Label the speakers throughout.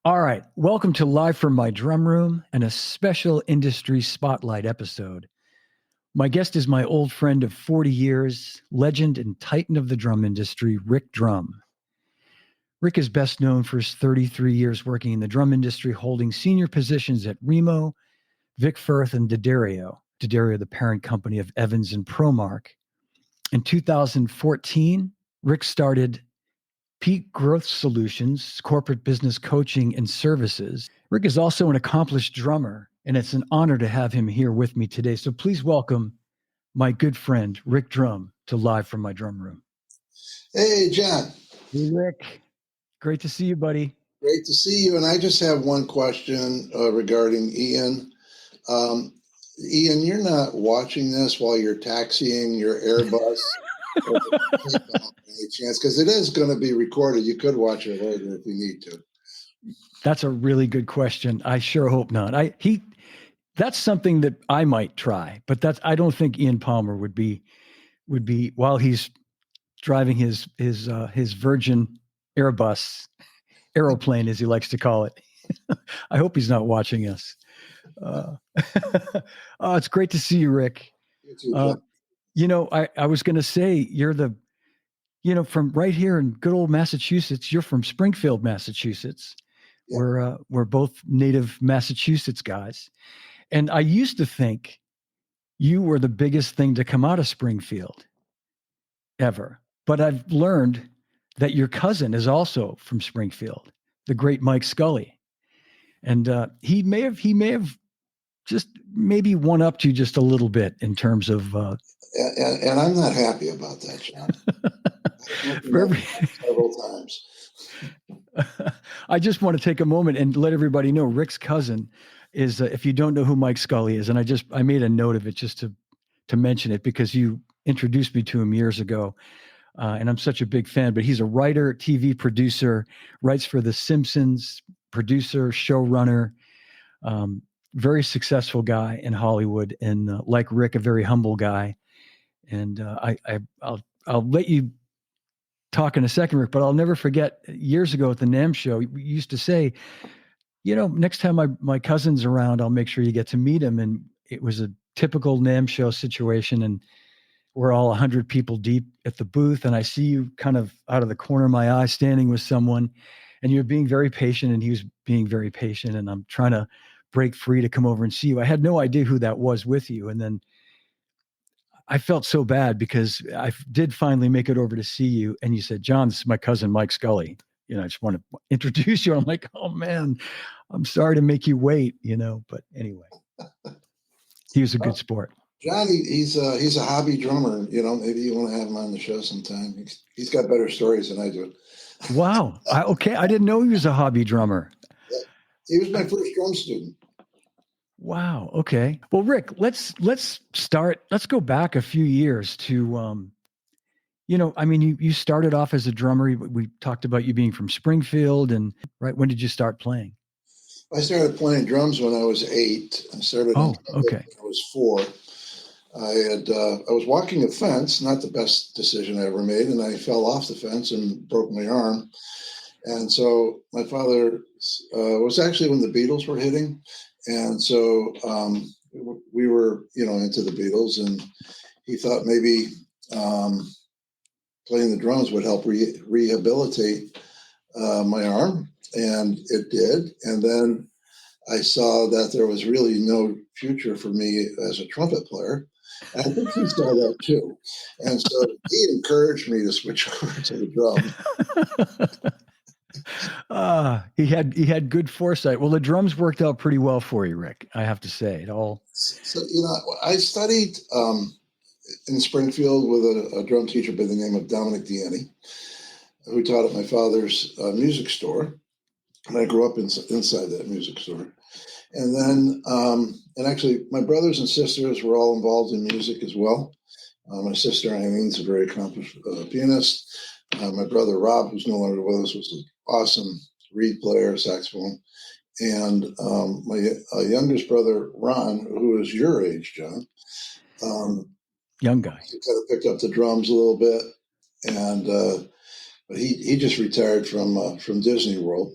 Speaker 1: All right. Welcome to Live from My Drum Room and a special industry spotlight episode. My guest is my old friend of 40 years, legend and titan of the drum industry, Rick Drumm. Rick is best known for his 33 years working in the drum industry, holding senior positions at Remo, Vic Firth, and D'Addario. D'Addario, the parent company of Evans and Promark. In 2014, Rick started Peak Growth Solutions, corporate business coaching and services. Rick is also an accomplished drummer, and it's an honor to have him here with me today. So please welcome my good friend, Rick Drumm, to Live from My Drum Room.
Speaker 2: Hey, John.
Speaker 1: Hey, Rick. Great to see you, buddy.
Speaker 2: Great to see you. And I just have one question regarding Ian. Ian, you're not watching this while you're taxiing your Airbus any chance? Because it is going to be recorded. You could watch it later if you need to.
Speaker 1: That's a really good question. I sure hope not. That's something that I might try, but I don't think Ian Palmer would be while he's driving his Virgin Airbus aeroplane, as he likes to call it. I hope he's not watching us. Oh, it's great to see you, Rick. You too, I was going to say you're from right here in good old Massachusetts. You're from Springfield, Massachusetts. Yeah. We're both native Massachusetts guys. And I used to think you were the biggest thing to come out of Springfield ever. But I've learned that your cousin is also from Springfield, the great Mike Scully. And he may have just maybe one-upped you just a little bit in terms of...
Speaker 2: And I'm not happy about that, John. Several times.
Speaker 1: I just want to take a moment and let everybody know Rick's cousin is, if you don't know who Mike Scully is, and I made a note of it just to mention it because you introduced me to him years ago, and I'm such a big fan. But he's a writer, TV producer, writes for The Simpsons, producer, showrunner, very successful guy in Hollywood, and like Rick, a very humble guy. And I'll let you talk in a second, Rick, but I'll never forget years ago at the NAMM show, we used to say, next time my cousin's around, I'll make sure you get to meet him. And it was a typical NAMM show situation. And we're all 100 people deep at the booth. And I see you kind of out of the corner of my eye standing with someone, and you're being very patient, and he was being very patient. And I'm trying to break free to come over and see you. I had no idea who that was with you. And then I felt so bad because I did finally make it over to see you. And you said, John, this is my cousin, Mike Scully. I just want to introduce you. I'm like, oh man, I'm sorry to make you wait, but anyway, he was a good sport.
Speaker 2: John, he's a hobby drummer. Maybe you want to have him on the show sometime. He's got better stories than I do.
Speaker 1: Wow. Okay. I didn't know he was a hobby drummer.
Speaker 2: Yeah. He was my first drum student.
Speaker 1: Wow. Okay. Well, Rick, let's go back a few years to, you started off as a drummer. We talked about you being from Springfield, and right. When did you start playing?
Speaker 2: I started playing drums when I was 8. I started when I was 4. I was walking a fence, not the best decision I ever made, and I fell off the fence and broke my arm. And so my father was actually when the Beatles were hitting. And so we were, into the Beatles, and he thought maybe playing the drums would help rehabilitate my arm, and it did. And then I saw that there was really no future for me as a trumpet player. I think he saw that too. And so he encouraged me to switch over to the drum.
Speaker 1: He had good foresight. Well, the drums worked out pretty well for you, Rick, I have to say.
Speaker 2: So, I studied in Springfield with a drum teacher by the name of Dominic Deaney, who taught at my father's music store. And I grew up inside that music store. And then, and actually, my brothers and sisters were all involved in music as well. My sister, Eileen's a very accomplished pianist. My brother, Rob, who's no longer with us, was an awesome reed player, saxophone. And my youngest brother, Ron, who is your age, John.
Speaker 1: Young guy.
Speaker 2: He kind of picked up the drums a little bit. And but he just retired from Disney World.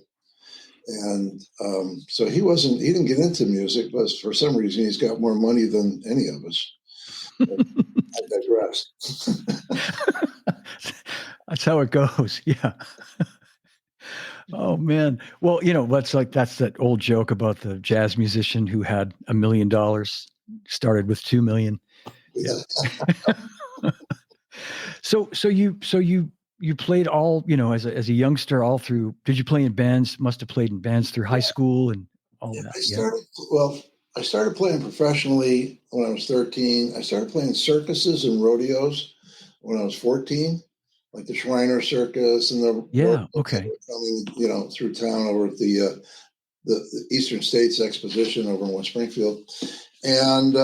Speaker 2: And so he didn't get into music, but for some reason he's got more money than any of us. But I digress.
Speaker 1: That's how it goes. Yeah. Oh man. Well, that's that old joke about the jazz musician who had $1 million, started with 2 million. Yeah. So you played all, as a youngster all through. Did you play in bands? Must have played in bands through high school and all
Speaker 2: Yeah,
Speaker 1: that.
Speaker 2: I started playing professionally when I was 13. I started playing circuses and rodeos when I was 14, like the Schreiner Circus and the
Speaker 1: Yeah.
Speaker 2: rodeos that
Speaker 1: Okay.
Speaker 2: were coming, through town over at the Eastern States Exposition over in West Springfield. And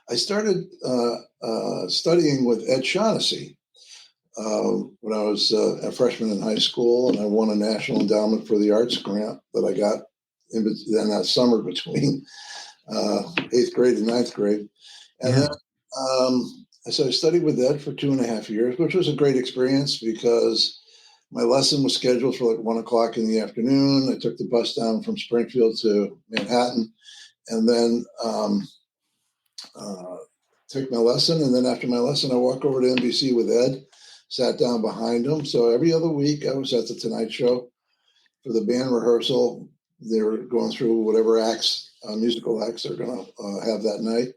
Speaker 2: I started studying with Ed Shaughnessy when I was a freshman in high school, and I won a National Endowment for the Arts grant that I got in that summer between 8th grade and 9th grade. And then so I studied with Ed for 2.5 years, which was a great experience because my lesson was scheduled for like 1 o'clock in the afternoon. I took the bus down from Springfield to Manhattan, and then take my lesson. And then after my lesson, I walk over to NBC with Ed, sat down behind him. So every other week I was at the Tonight Show for the band rehearsal. They were going through whatever acts, musical acts they're going to have that night.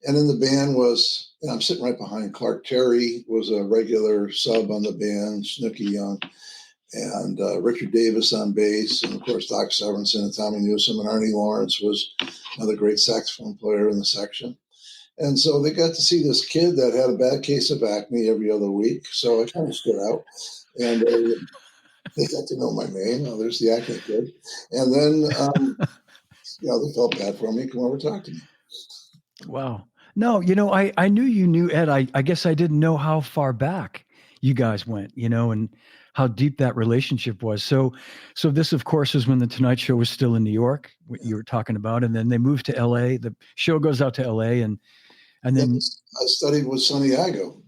Speaker 2: And then the band was, I'm sitting right behind Clark Terry, was a regular sub on the band, Snooky Young, and Richard Davis on bass, and of course Doc Severinsen and Tommy Newsom, and Arnie Lawrence was another great saxophone player in the section. And so they got to see this kid that had a bad case of acne every other week. So I kind of stood out, and they got to know my name. Oh, there's the acne kid. And then, they felt bad for me. Come over, talk to me.
Speaker 1: Wow. No, I knew you knew Ed. I guess I didn't know how far back you guys went, and how deep that relationship was. So this, of course, is when the Tonight Show was still in New York, what you were talking about, and then they moved to LA. The show goes out to LA, and then
Speaker 2: I studied with Sonny Igo.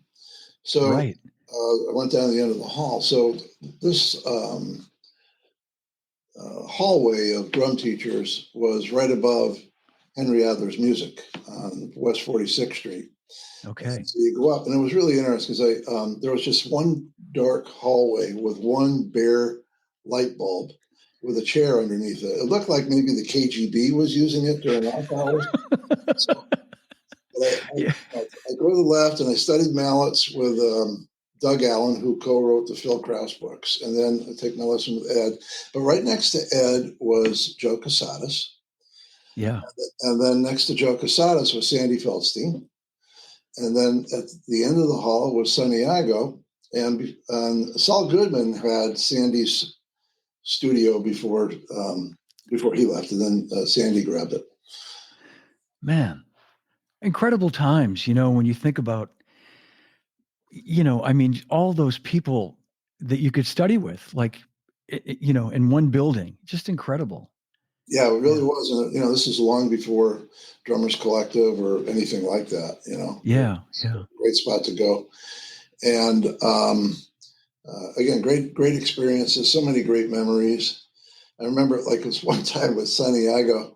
Speaker 2: So
Speaker 1: right.
Speaker 2: I went down to the end of the hall. So this hallway of drum teachers was right above Henry Adler's Music on West 46th Street.
Speaker 1: Okay.
Speaker 2: And so you go up, and it was really interesting because there was just one dark hallway with one bare light bulb with a chair underneath it. It looked like maybe the KGB was using it during off hours. So, I go to the left, and I studied mallets with Doug Allen, who co-wrote the Phil Krause books, and then I take my lesson with Ed. But right next to Ed was Joe Casadas.
Speaker 1: Yeah.
Speaker 2: And then next to Joe Casadas was Sandy Feldstein. And then at the end of the hall was Sonny Igo. And Saul Goodman had Sandy's studio before he left. And then Sandy grabbed it.
Speaker 1: Man, incredible times, when you think about, all those people that you could study with, like, in one building, just incredible.
Speaker 2: Yeah, it really was. And, this is long before Drummers Collective or anything like that,
Speaker 1: Yeah.
Speaker 2: Great spot to go. And again, great experiences, so many great memories. I remember like this one time with Sonny Igo.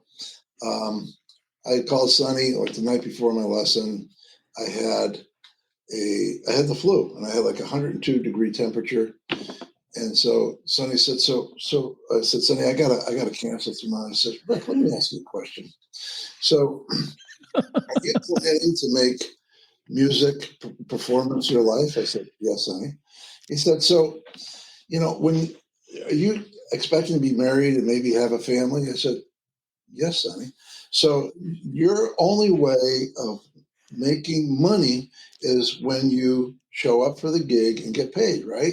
Speaker 2: I called Sonny like the night before my lesson. I had the flu, and I had like 102-degree temperature. And so Sonny said, so I said, Sonny, I gotta cancel tomorrow. I said, Rick, let me ask you a question. So are you planning to make music performance your life? I said, yes, Sonny. He said, so, when are you expecting to be married and maybe have a family? I said, yes, Sonny. So your only way of making money is when you show up for the gig and get paid, right?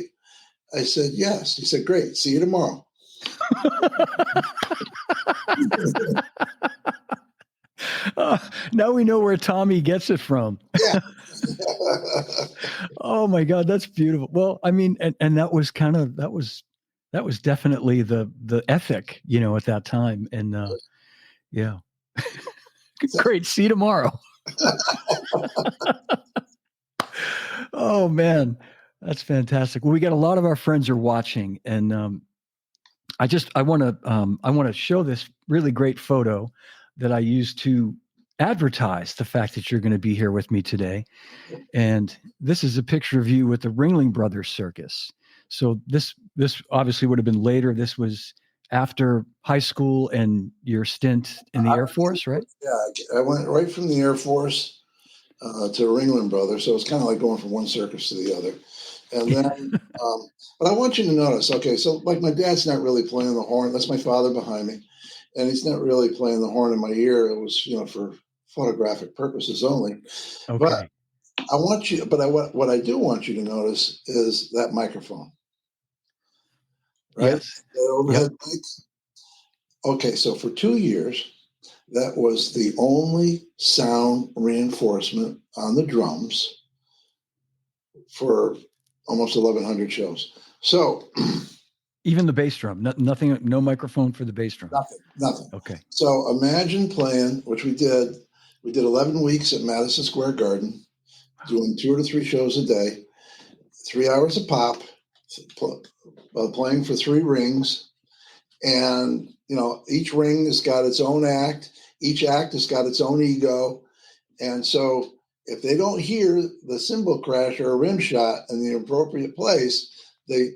Speaker 2: I said, yes. He said, great. See you tomorrow.
Speaker 1: Now we know where Tommy gets it from.
Speaker 2: Yeah.
Speaker 1: Oh my God, that's beautiful. Well, and that was that was definitely the ethic, at that time. And yeah. Great. See you tomorrow. Oh man, that's fantastic. Well, we got a lot of our friends are watching, and I want to show this really great photo that I used to advertise the fact that you're going to be here with me today. And this is a picture of you with the Ringling Brothers Circus. So this obviously would have been later. This was after high school and your stint in the Air Force, right?
Speaker 2: Yeah, I went right from the Air Force to Ringling Brothers, so it's kind of like going from one circus to the other. And then, but I want you to notice, okay, so like my dad's not really playing the horn. That's my father behind me, and he's not really playing the horn in my ear. It was, for photographic purposes only. But
Speaker 1: Okay.
Speaker 2: I want you, but what I do want you to notice is that microphone, right?
Speaker 1: Yes.
Speaker 2: That
Speaker 1: Yep.
Speaker 2: overhead mic. Okay, so for 2 years, that was the only sound reinforcement on the drums for almost 1,100 shows. So
Speaker 1: Even the bass drum, nothing, no microphone for the bass drum.
Speaker 2: nothing.
Speaker 1: Okay.
Speaker 2: So imagine playing, which we did. We did 11 weeks at Madison Square Garden, doing 2 to 3 shows a day, 3 hours a pop, playing for 3 rings. And, each ring has got its own act. Each act has got its own ego. And so if they don't hear the cymbal crash or a rim shot in the appropriate place, they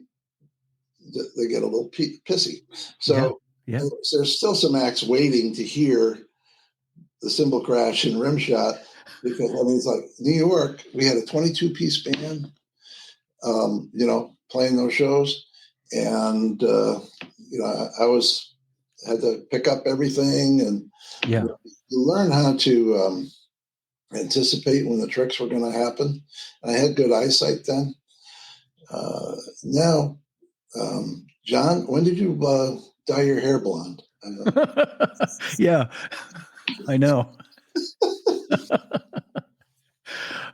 Speaker 2: get a little pissy. So
Speaker 1: yeah.
Speaker 2: there's still some acts waiting to hear the cymbal crash and rim shot, because it's like New York, we had a 22-piece band, playing those shows, and I had to pick up everything, and
Speaker 1: Yeah.
Speaker 2: you learn how to anticipate when the tricks were going to happen. And I had good eyesight then. Now, John, when did you dye your hair blonde?
Speaker 1: Yeah, I know.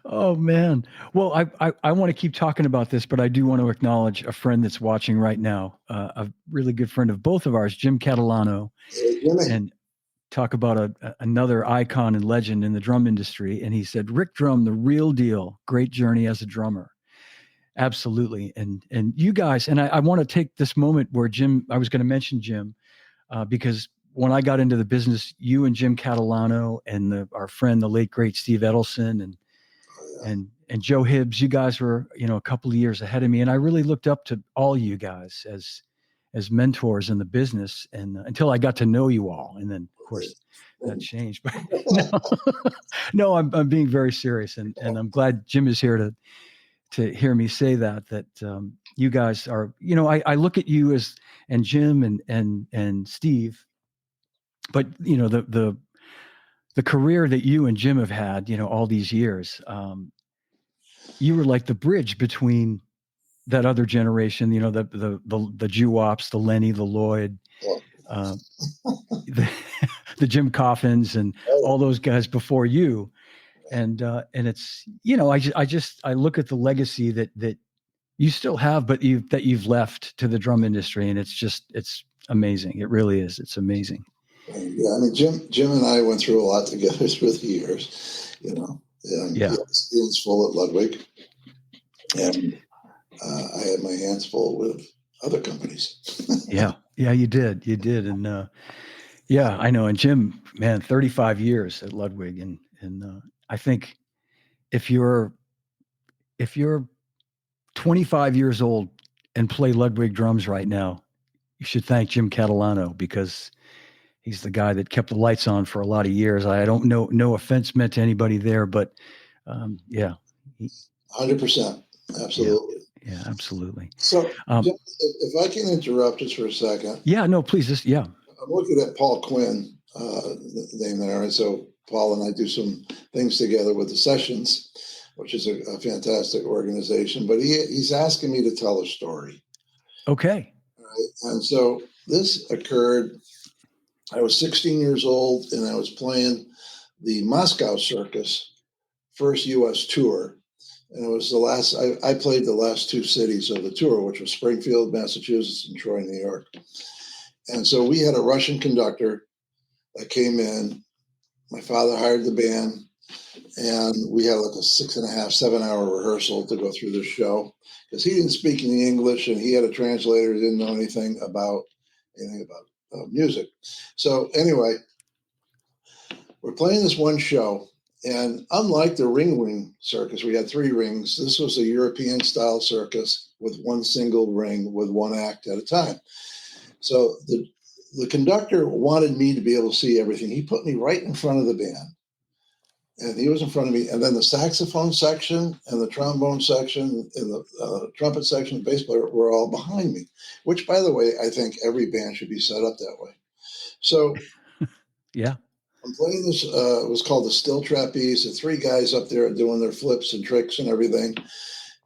Speaker 1: Oh man. Well, I want to keep talking about this, but I do want to acknowledge a friend that's watching right now, a really good friend of both of ours, Jim Catalano, and talk about another icon and legend in the drum industry. And he said, Rick Drumm, the real deal, great journey as a drummer. Absolutely. And you guys, and I want to take this moment where Jim, I was going to mention Jim, because when I got into the business, you and Jim Catalano and our friend, the late great Steve Edelson, and Joe Hibbs, you guys were, a couple of years ahead of me. And I really looked up to all you guys as mentors in the business, and until I got to know you all. And then of course that changed, but no, I'm being very serious. And I'm glad Jim is here to hear me say that you guys are, I look at you and Jim and Steve, but the career that you and Jim have had, all these years, you were like the bridge between that other generation, the Jew-Ops, the Lenny, the Lloyd, the Jim Coffins, and all those guys before you. And it's, I look at the legacy that you still have, but you've left to the drum industry, and it's amazing. It really is. It's amazing.
Speaker 2: Yeah, Jim and I went through a lot together through the years, and he had his hands full at Ludwig, and I had my hands full with other companies.
Speaker 1: Yeah, you did, and I know. And Jim, man, 35 years at Ludwig, and I think if you're 25 years old and play Ludwig drums right now, you should thank Jim Catalano, because he's the guy that kept the lights on for a lot of years. I don't know, no offense meant to anybody there, but
Speaker 2: 100%, absolutely.
Speaker 1: Yeah, absolutely.
Speaker 2: So, Jim, if I can interrupt just for a second.
Speaker 1: Yeah, no, please. I'm
Speaker 2: looking at Paul Quinn, name there, and so Paul and I do some things together with the Sessions, which is a fantastic organization. But he's asking me to tell a story.
Speaker 1: Okay.
Speaker 2: Right? And so this occurred. I was 16 years old, and I was playing the Moscow Circus first U.S. tour. And it was the last, I played the last 2 cities of the tour, which was Springfield, Massachusetts, and Troy, New York. And so we had a Russian conductor that came in. My father hired the band, and we had like a 6.5, 7-hour rehearsal to go through this show, because he didn't speak any English, and he had a translator who didn't know anything about anything about music. So anyway, we're playing this one show, and unlike the ring circus, we had 3 rings. This was a European style circus with one single ring with one act at a time. So the conductor wanted me to be able to see everything. He put me right in front of the band, and he was in front of me. And then the saxophone section and the trombone section and the trumpet section, the bass player were all behind me, which, by the way, I think every band should be set up that way. So
Speaker 1: Yeah.
Speaker 2: I'm playing this, it was called the Still Trapeze. The 3 guys up there doing their flips and tricks and everything.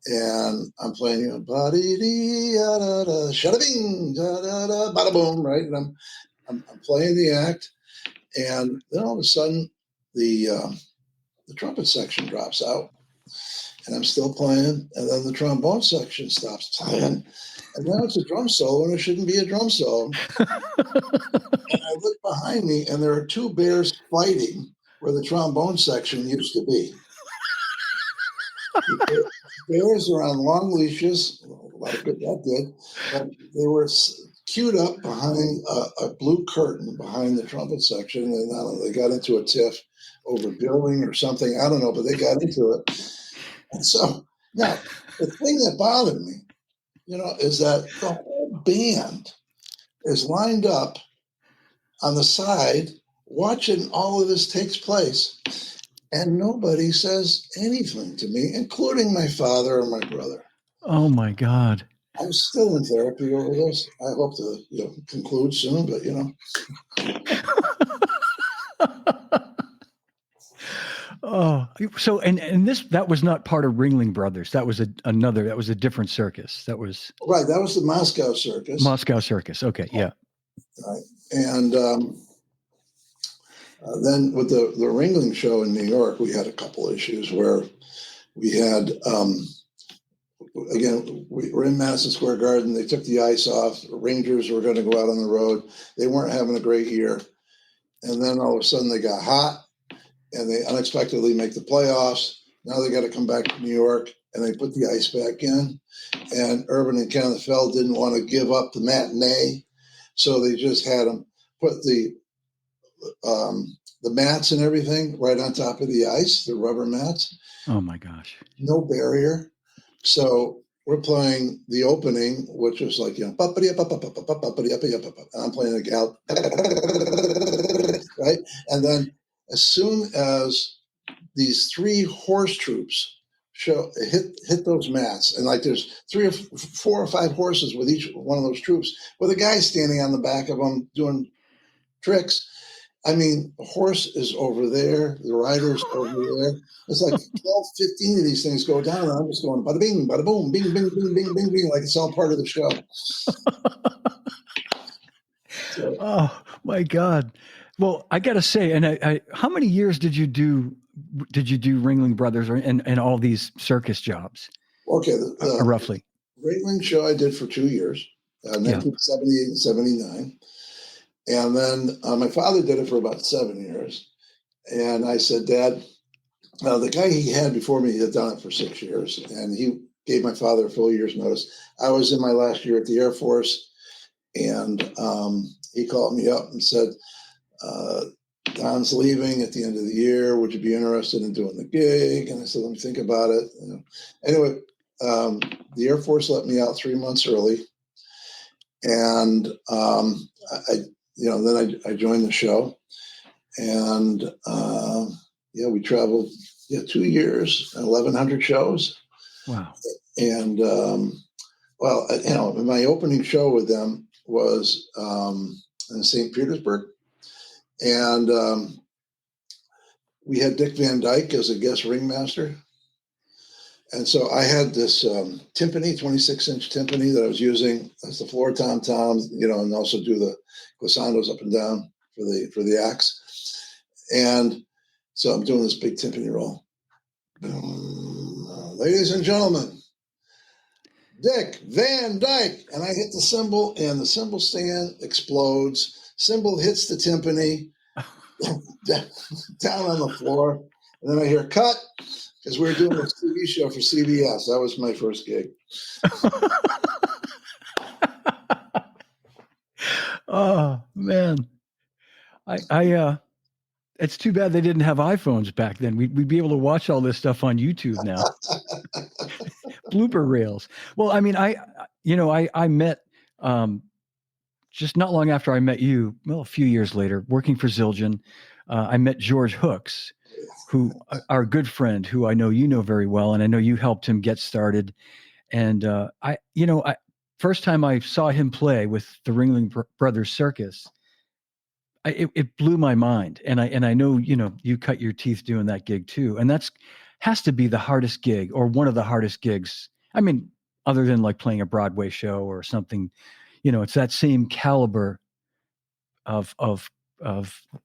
Speaker 2: And I'm playing, you know, ba-dee-dee-da-da-da, shada-bing, da-da-da, bada-boom, right? And I'm playing the act. And then all of a sudden, the trumpet section drops out. And I'm still playing. And then the trombone section stops playing. And now it's a drum solo, and it shouldn't be a drum solo. And I look behind me, and there are 2 bears fighting where the trombone section used to be. The bears are on long leashes. A lot of good that did. But they were queued up behind a blue curtain behind the trumpet section, and I don't know, they got into a tiff over billing or something. I don't know, but they got into it. And so now the thing that bothered me, you know, is that the whole band is lined up on the side watching all of this takes place, and nobody says anything to me, including my father and my brother.
Speaker 1: Oh my God.
Speaker 2: I'm still in therapy over this. I hope to, you know, conclude soon, but you know.
Speaker 1: Oh, so and that was not part of Ringling Brothers. That was that was a different circus. That was
Speaker 2: Right, that was the Moscow Circus.
Speaker 1: Moscow Circus. Okay, yeah.
Speaker 2: Right. And then with the Ringling show in New York, we had a couple issues where we had, again, we were in Madison Square Garden. They took the ice off. The Rangers were going to go out on the road. They weren't having a great year. And then all of a sudden they got hot, and they unexpectedly make the playoffs. Now they got to come back to New York, and they put the ice back in. And Urban and Kenneth Feld didn't want to give up the matinee, so they just had them put the mats and everything right on top of the ice, the rubber mats.
Speaker 1: Oh my gosh.
Speaker 2: No barrier. So we're playing the opening, which was like, you know, and I'm playing the gal, right? And then as soon as these 3 horse troops hit those mats, and like there's 3 or 4 or 5 horses with each one of those troops, with a guy standing on the back of them doing tricks. I mean, the horse is over there, the rider's over there. It's like 12, 15 of these things go down, and I'm just going bada bing, bada boom, bing, bing, bing, bing, bing, bing, like it's all part of the show. So,
Speaker 1: oh my God. Well, I got to say, and how many years did you do Ringling Brothers and all these circus jobs?
Speaker 2: Okay,
Speaker 1: Roughly.
Speaker 2: Ringling show I did for 2 years, 1978 and 79. And then my father did it for about 7 years. And I said, Dad, the guy he had before me had done it for 6 years, and he gave my father a full year's notice. I was in my last year at the Air Force, and he called me up and said, Don's leaving at the end of the year. Would you be interested in doing the gig? And I said, let me think about it. You know. Anyway, the Air Force let me out 3 months early. And then I joined the show, and we traveled 2 years, 1,100 shows.
Speaker 1: Wow.
Speaker 2: And my opening show with them was in St. Petersburg, and we had Dick Van Dyke as a guest ringmaster. And so I had this timpani, 26-inch timpani that I was using as the floor tom-toms, and also do the glissandos up and down for the axe. And so I'm doing this big timpani roll. Ladies and gentlemen, Dick Van Dyke. And I hit the cymbal, and the cymbal stand explodes. Cymbal hits the timpani down on the floor. And then I hear cut, because we were doing a TV show for CBS. That was my first gig.
Speaker 1: Oh man, it's too bad they didn't have iPhones back then. We'd be able to watch all this stuff on YouTube now. Blooper reels. Well, I mean, I met just not long after I met you. Well, a few years later, working for Zildjian, I met George Hooks, who our good friend, who I know you know very well, and I know you helped him get started. And first time I saw him play with the Brothers Circus, it blew my mind. And I know you cut your teeth doing that gig too, and that's has to be the hardest gig or one of the hardest gigs. I mean, other than like playing a Broadway show or something, it's that same caliber of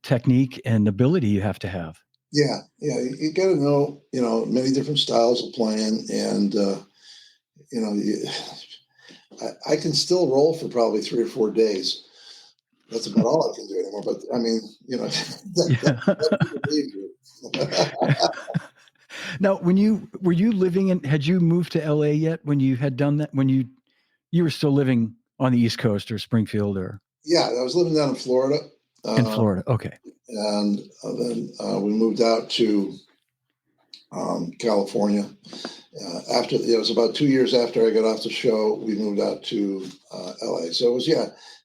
Speaker 1: technique and ability you have to have.
Speaker 2: Yeah, yeah, you got to know, many different styles of playing, and you know, you, I can still roll for probably 3 or 4 days. That's about all I can do anymore. But I mean,
Speaker 1: Yeah. Now, when you were you living in, had you moved to LA yet when you had done that? When you were still living on the East Coast or Springfield or
Speaker 2: yeah, I was living down in Florida,
Speaker 1: in
Speaker 2: uh,
Speaker 1: Florida? Okay.
Speaker 2: and then we moved out to California. After it was about 2 years after I got off the show, we moved out to LA. So it was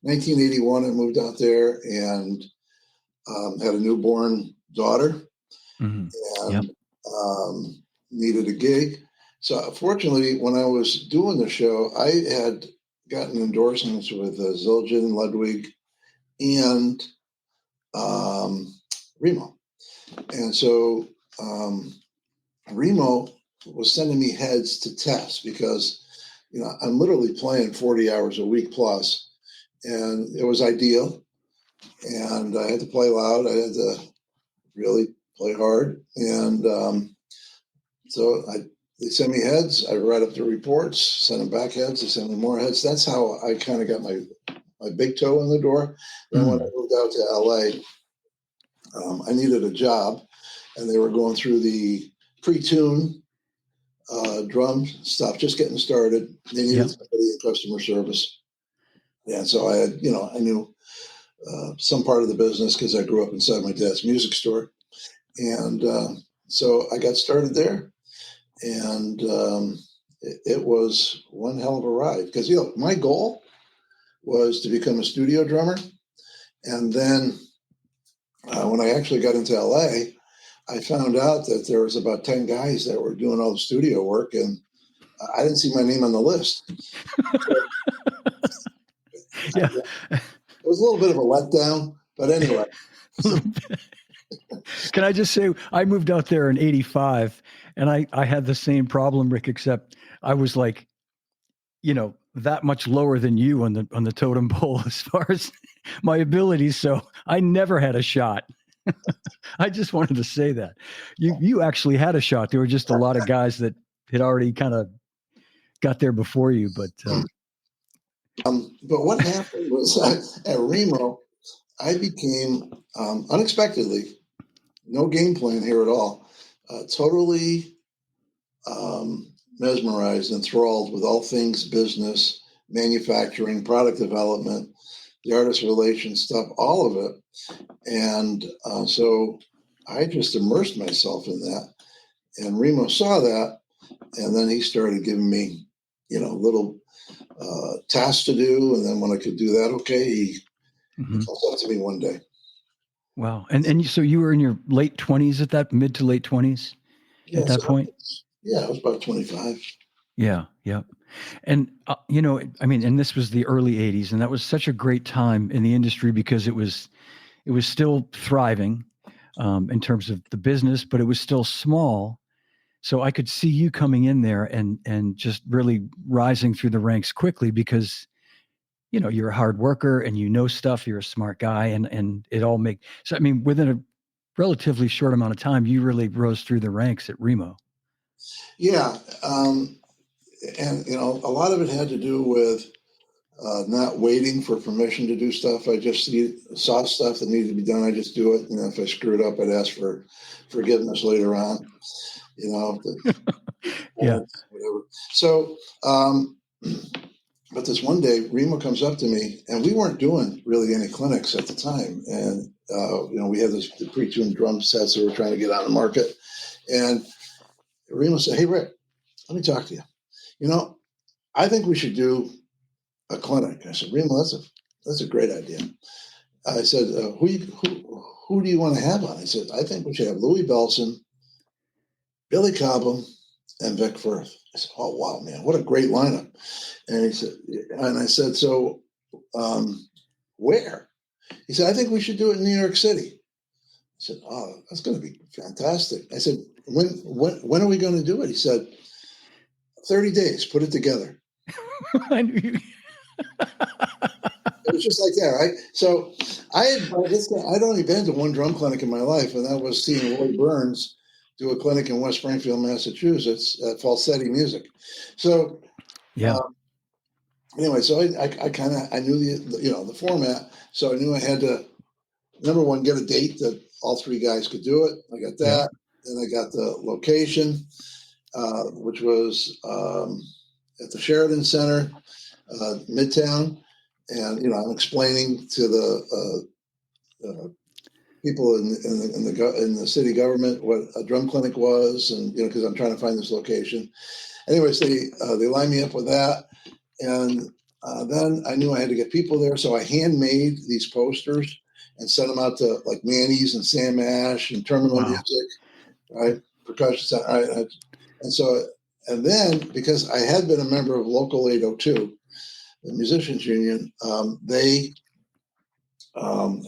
Speaker 2: 1981. I moved out there and had a newborn daughter,
Speaker 1: Mm-hmm. Yep.
Speaker 2: and needed a gig. So fortunately, when I was doing the show, I had gotten endorsements with Zildjian, Ludwig, and Remo. And so Remo was sending me heads to test because, I'm literally playing 40 hours a week plus, and it was ideal. And I had to play loud. I had to really play hard. And so they send me heads. I write up the reports, send them back heads. They send me more heads. That's how I kind of got my big toe in the door. Then when I moved out to LA, I needed a job, and they were going through the pre-tune drum stuff, just getting started. They needed somebody in customer service. And so I had, I knew some part of the business because I grew up inside my dad's music store. And so I got started there. And it was one hell of a ride because, my goal was to become a studio drummer. And then when I actually got into LA, I found out that there was about 10 guys that were doing all the studio work, and I didn't see my name on the list.
Speaker 1: Yeah.
Speaker 2: It was a little bit of a letdown, but anyway.
Speaker 1: Can I just say, I moved out there in '85, and I had the same problem, Rick, except I was like, that much lower than you on the totem pole as far as my abilities. So I never had a shot. I just wanted to say that you actually had a shot. There were just a lot of guys that had already kind of got there before you, but
Speaker 2: what happened was at Remo, I became unexpectedly, no game plan here at all, totally mesmerized, enthralled with all things business, manufacturing, product development, the artist relations stuff, all of it. And so I just immersed myself in that. And Remo saw that, and then he started giving me, little tasks to do. And then when I could do that, okay, he comes up to me one day.
Speaker 1: Wow. And so you were in your late 20s at that mid to late 20s at that point?
Speaker 2: I was about 25.
Speaker 1: Yeah. Yeah. And, I mean, and this was the early 80s, and that was such a great time in the industry because it was still thriving in terms of the business, but it was still small. So I could see you coming in there and just really rising through the ranks quickly because, you're a hard worker and stuff, you're a smart guy, and it all so I mean, within a relatively short amount of time, you really rose through the ranks at Remo.
Speaker 2: Yeah. And, a lot of it had to do with not waiting for permission to do stuff. I just saw stuff that needed to be done. I just do it. If I screwed up, I'd ask for forgiveness later on,
Speaker 1: Yeah.
Speaker 2: whatever. So But this one day, Remo comes up to me, and we weren't doing really any clinics at the time. And, we had the pre-tuned drum sets that we were trying to get on the market. And Remo said, "Hey, Rick, let me talk to you. I think we should do a clinic." I said, "Remo, that's a great idea." I said, who do you want to have on?" I said, "I think we should have Louis Bellson, Billy Cobham, and Vic Firth." I said, "Oh, wow, man, what a great lineup." And I said, "So, where?" He said, "I think we should do it in New York City." I said, "Oh, that's going to be fantastic." I said, when are we going to do it?" He said, 30 days, put it together.
Speaker 1: I knew you.
Speaker 2: It was just like that, right? So I'd only been to one drum clinic in my life, and that was seeing Roy Burns do a clinic in West Springfield, Massachusetts, at Falsetti Music. So,
Speaker 1: Yeah.
Speaker 2: Anyway, so I knew the format, so I knew I had to, number one, get a date that all three guys could do it. I got that. Then I got the location, which was at the Sheridan Center, Midtown. And I'm explaining to the people in the city government what a drum clinic was, and because I'm trying to find this location. Anyways, they lined me up with that, and then I knew I had to get people there, so I handmade these posters and sent them out to like Manny's and Sam Ash and Terminal Music, right? Percussion Center, right? And then because I had been a member of Local 802. The Musicians Union, they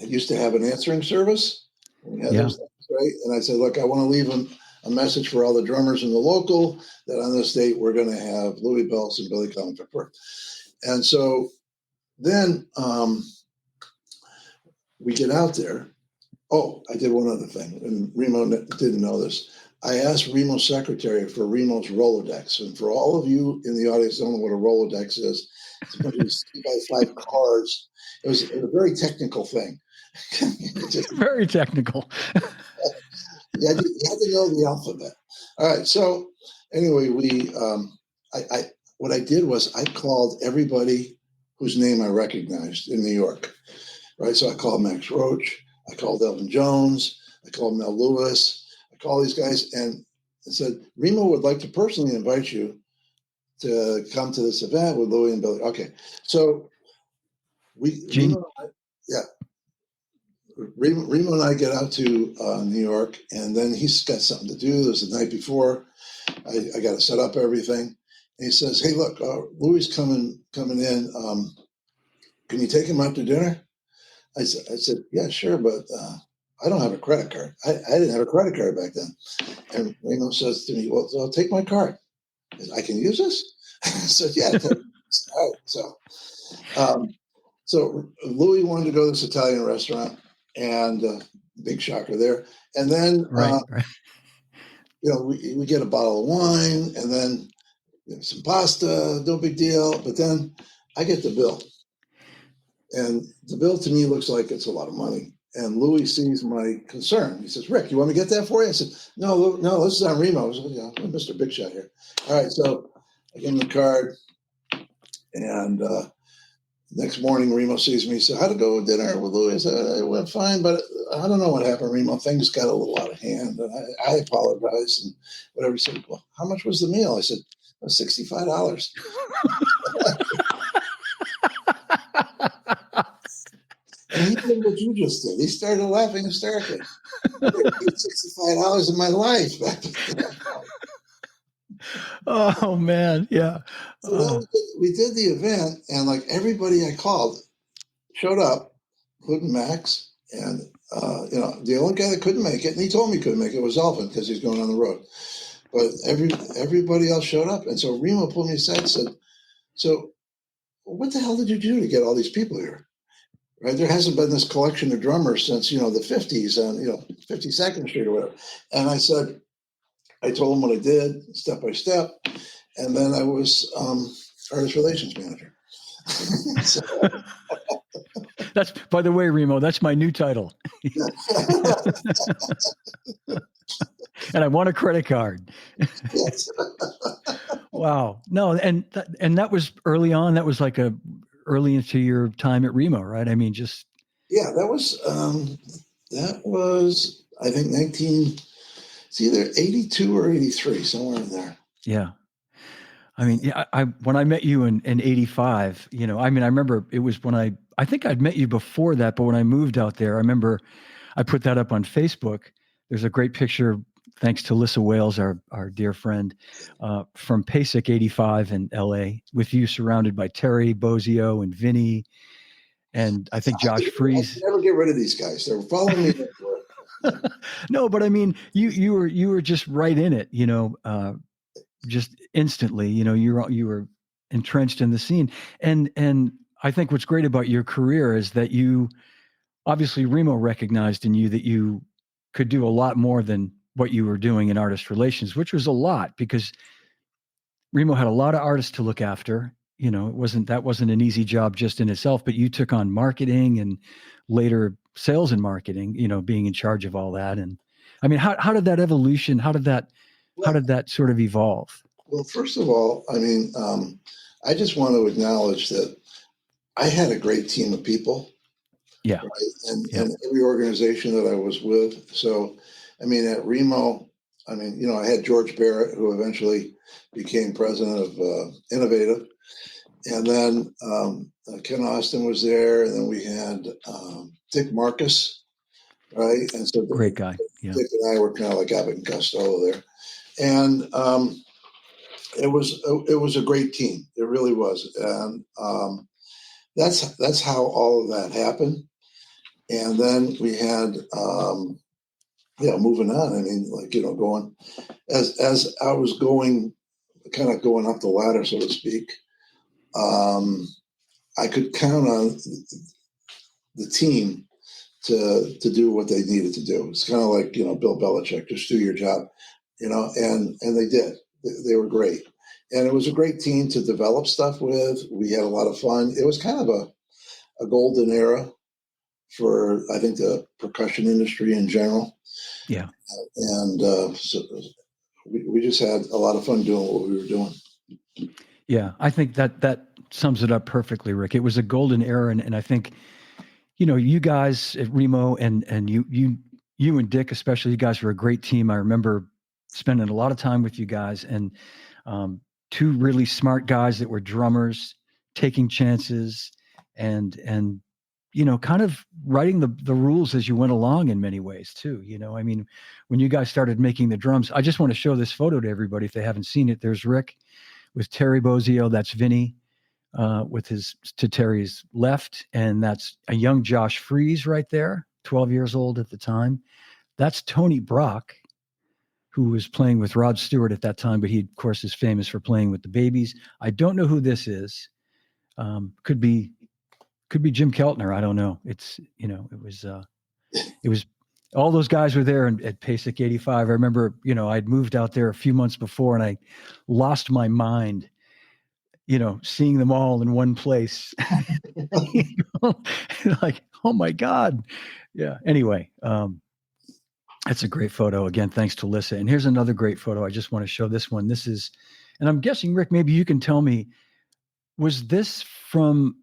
Speaker 2: used to have an answering service. We had those things, right? And I said, "Look, I want to leave a message for all the drummers in the local that on this date we're going to have Louis Bells and Billy Collins. And so then we get out there. Oh, I did one other thing, and Remo didn't know this. I asked Remo's secretary for Remo's Rolodex. And for all of you in the audience who don't know what a Rolodex is, it's a bunch of 6x5 cards. It was a very technical thing.
Speaker 1: Very technical.
Speaker 2: You had to know the alphabet. All right. So anyway, what I did was I called everybody whose name I recognized in New York. Right. So I called Max Roach. I called Elvin Jones. I called Mel Lewis. I called these guys and said, "Remo would like to personally invite you to come to this event with Louis and Billy." Okay. So Remo and I get out to New York, and then he's got something to do. There's the night before. I got to set up everything. And he says, "Hey, look, Louis coming in. Can you take him out to dinner?" I said, "Yeah, sure, but I don't have a credit card. I didn't have a credit card back then." And Remo says to me, "Well, I'll take my card. I can use this?" I said, "Yeah." All right. So Louis wanted to go to this Italian restaurant, and big shocker there. And then,
Speaker 1: Right.
Speaker 2: we get a bottle of wine, and then some pasta, no big deal. But then I get the bill. And the bill to me looks like it's a lot of money. And Louis sees my concern. He says, "Rick, you want me to get that for you?" I said, No, this is on Remo. I said, I'm Mr. Big Shot here. All right, so I give him the card. And next morning, Remo sees me. He said, "How'd it go with dinner with Louis?" I said, "It went fine, but I don't know what happened, Remo. Things got a little out of hand." And I apologized and whatever. He said, "Well, how much was the meal?" I said, $65. And he did what you just did. He started laughing hysterically. I didn't get $65 in my life.
Speaker 1: Oh man, yeah.
Speaker 2: So we did the event, and like everybody I called showed up, including Max. And the only guy that couldn't make it, and he told me he couldn't make it, was Alvin because he's going on the road. But everybody else showed up, and so Remo pulled me aside and said, "So, what the hell did you do to get all these people here? Right? There hasn't been this collection of drummers since the 50s on 52nd Street or whatever." And I told him what I did step by step, and then I was artist relations manager.
Speaker 1: That's, by the way, Remo, that's my new title. And I want a credit card.
Speaker 2: Yes.
Speaker 1: Wow. No, and that was early on. That was like early into your time at Remo, right? I mean, just
Speaker 2: Yeah, that was I think 19. It's either 82 or 83, somewhere in there.
Speaker 1: yeah. I mean, yeah, I when I met you in 85, I mean, I remember it was when I think I'd met you before that, but when I moved out there, I remember I put that up on Facebook. There's a great picture, thanks to Lissa Wales, our dear friend, from PASIC 85 in LA, with you surrounded by Terry Bozzio and Vinny, and I think Josh
Speaker 2: I can
Speaker 1: Freeze.
Speaker 2: never get rid of these guys. They're following me everywhere.
Speaker 1: No, but I mean, you were just right in it, just instantly. You were entrenched in the scene, and I think what's great about your career is that you obviously Remo recognized in you that you could do a lot more than what you were doing in artist relations, which was a lot because Remo had a lot of artists to look after. That wasn't an easy job just in itself, but you took on marketing and later sales and marketing, being in charge of all that. And I mean, how did that evolution, how
Speaker 2: Well,
Speaker 1: did that sort of evolve?
Speaker 2: well, first of all, I mean, I just want to acknowledge that I had a great team of people,
Speaker 1: Yeah.
Speaker 2: right? And
Speaker 1: Yeah.
Speaker 2: every organization that I was with. So, I mean, at Remo, I mean, I had George Barrett, who eventually became president of Innovative. And then Ken Austin was there. And then we had Dick Marcus, right? And so
Speaker 1: Great guy. Yeah.
Speaker 2: Dick and I were kind of like Abbott and Costello there. And it was a great team. It really was. And that's how all of that happened. And then we had, moving on. I mean, like, going as I was kind of going up the ladder, so to speak. I could count on the team to do what they needed to do. It's kind of like Bill Belichick, just do your job, and they did. They were great, and it was a great team to develop stuff with. We had a lot of fun. It was kind of a golden era for I think the percussion industry in general,
Speaker 1: Yeah.
Speaker 2: and so we just had a lot of fun doing what we were doing.
Speaker 1: Yeah. I think that sums it up perfectly, Rick. It was a golden era. And I think, you guys at Remo and you and Dick, especially, you guys were a great team. I remember spending a lot of time with you guys, and two really smart guys that were drummers, taking chances and kind of writing the rules as you went along in many ways too. I mean, when you guys started making the drums, I just want to show this photo to everybody if they haven't seen it. There's Rick with Terry Bozzio. That's Vinny with his to Terry's left, and that's a young Josh Freeze right there, 12 years old at the time. That's Tony Brock, who was playing with Rod Stewart at that time, but he, of course, is famous for playing with the Babies. I don't know who this is. Could be Jim Keltner. I don't know. It was all those guys were there at PASIC 85. I remember, I'd moved out there a few months before, and I lost my mind, seeing them all in one place. You know, like, oh my God. Yeah. Anyway, that's a great photo. Again, thanks to Lissa. And here's another great photo. I just want to show this one. This is, and I'm guessing, Rick, maybe you can tell me, was this from